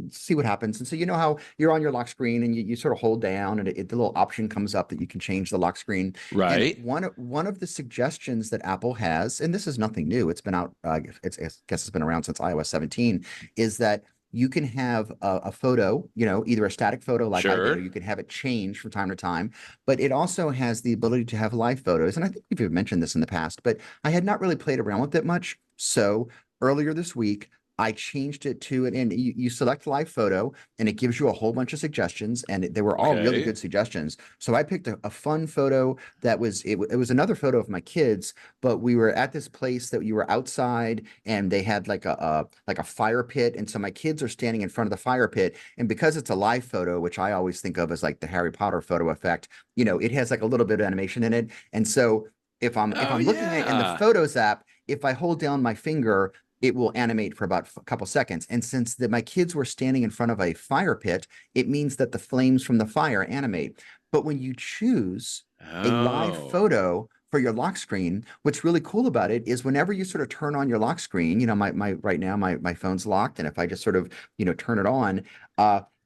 see what happens. And so, you know how you're on your lock screen and you sort of hold down and the little option comes up that you can change the lock screen. And Right. one of the suggestions that Apple has, and this is nothing new, it's been out, I guess it's been around since iOS 17, is that you can have a photo, either a static photo like I do, Sure. you can have it change from time to time, but it also has the ability to have live photos. And I think we've mentioned this in the past, but I had not really played around with it much. So earlier this week, I changed it to it, and you select live photo, and it gives you a whole bunch of suggestions, and they were all really Okay. good suggestions. So I picked a fun photo that was it was another photo of my kids, but we were at this place that you were outside, and they had like a fire pit, and so my kids are standing in front of the fire pit, and because it's a live photo, which I always think of as like the Harry Potter photo effect, it has like a little bit of animation in it, and so if Oh I'm looking at it in the yeah. Photos app, if I hold down my finger, it will animate for about a couple seconds. And since my kids were standing in front of a fire pit, it means that the flames from the fire animate. But when you choose a live Oh. photo for your lock screen, what's really cool about it is whenever you sort of turn on your lock screen, my right now my phone's locked, and if I just sort of turn it on,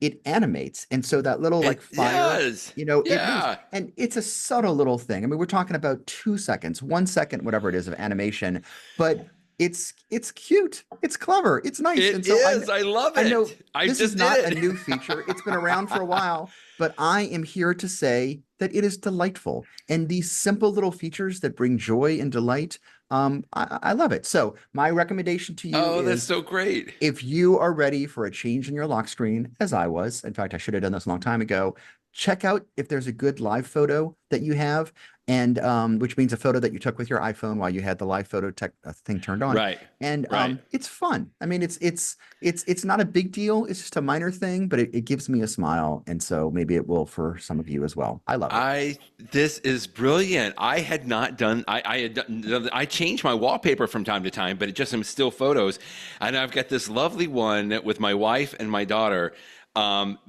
it animates, and so that little like It fire, does. it moves, Yeah. and it's a subtle little thing. I mean, we're talking about 2 seconds, 1 second, whatever it is of animation, but it's cute. It's clever. It's nice. And It so is. I love I know it. I this is just not a did new it. feature. It's been around for a while, but I am here to say that it is delightful. And these simple little features that bring joy and delight, I love it. So my recommendation to you Oh, that's is so great. if you are ready for a change in your lock screen, as I was, in fact, I should have done this a long time ago, check out if there's a good live photo that you have, and which means a photo that you took with your iPhone while you had the live photo tech thing turned on. Right. And Right. it's fun. I mean, it's not a big deal. It's just a minor thing, but it gives me a smile, and so maybe it will for some of you as well. I love it. This is brilliant. I had not done I change my wallpaper from time to time, but it just am still photos. And I've got this lovely one with my wife and my daughter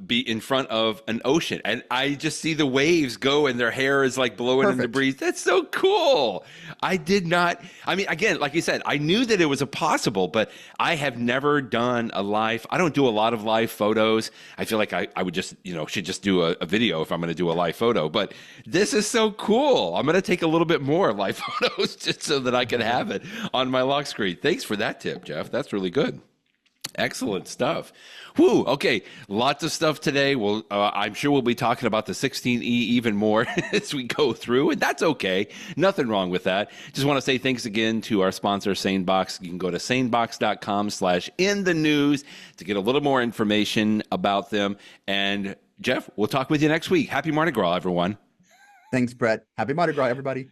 be in front of an ocean. And I just see the waves go and their hair is like blowing in the Perfect. breeze. That's so cool. I did not, I mean, again, like you said, I knew that it was a possible, but I have never done a live, I don't do a lot of live photos. I feel like I would just, should just do a video if I'm going to do a live photo. But this is so cool. I'm going to take a little bit more live photos just so that I can have it on my lock screen. Thanks for that tip, Jeff. That's really good. Excellent stuff. Whoo. Okay. Lots of stuff today. I'm sure we'll be talking about the 16E even more as we go through, and that's okay. Nothing wrong with that. Just want to say thanks again to our sponsor, SaneBox. You can go to sanebox.com/in the news to get a little more information about them. And Jeff, we'll talk with you next week. Happy Mardi Gras, everyone. Thanks, Brett. Happy Mardi Gras, everybody.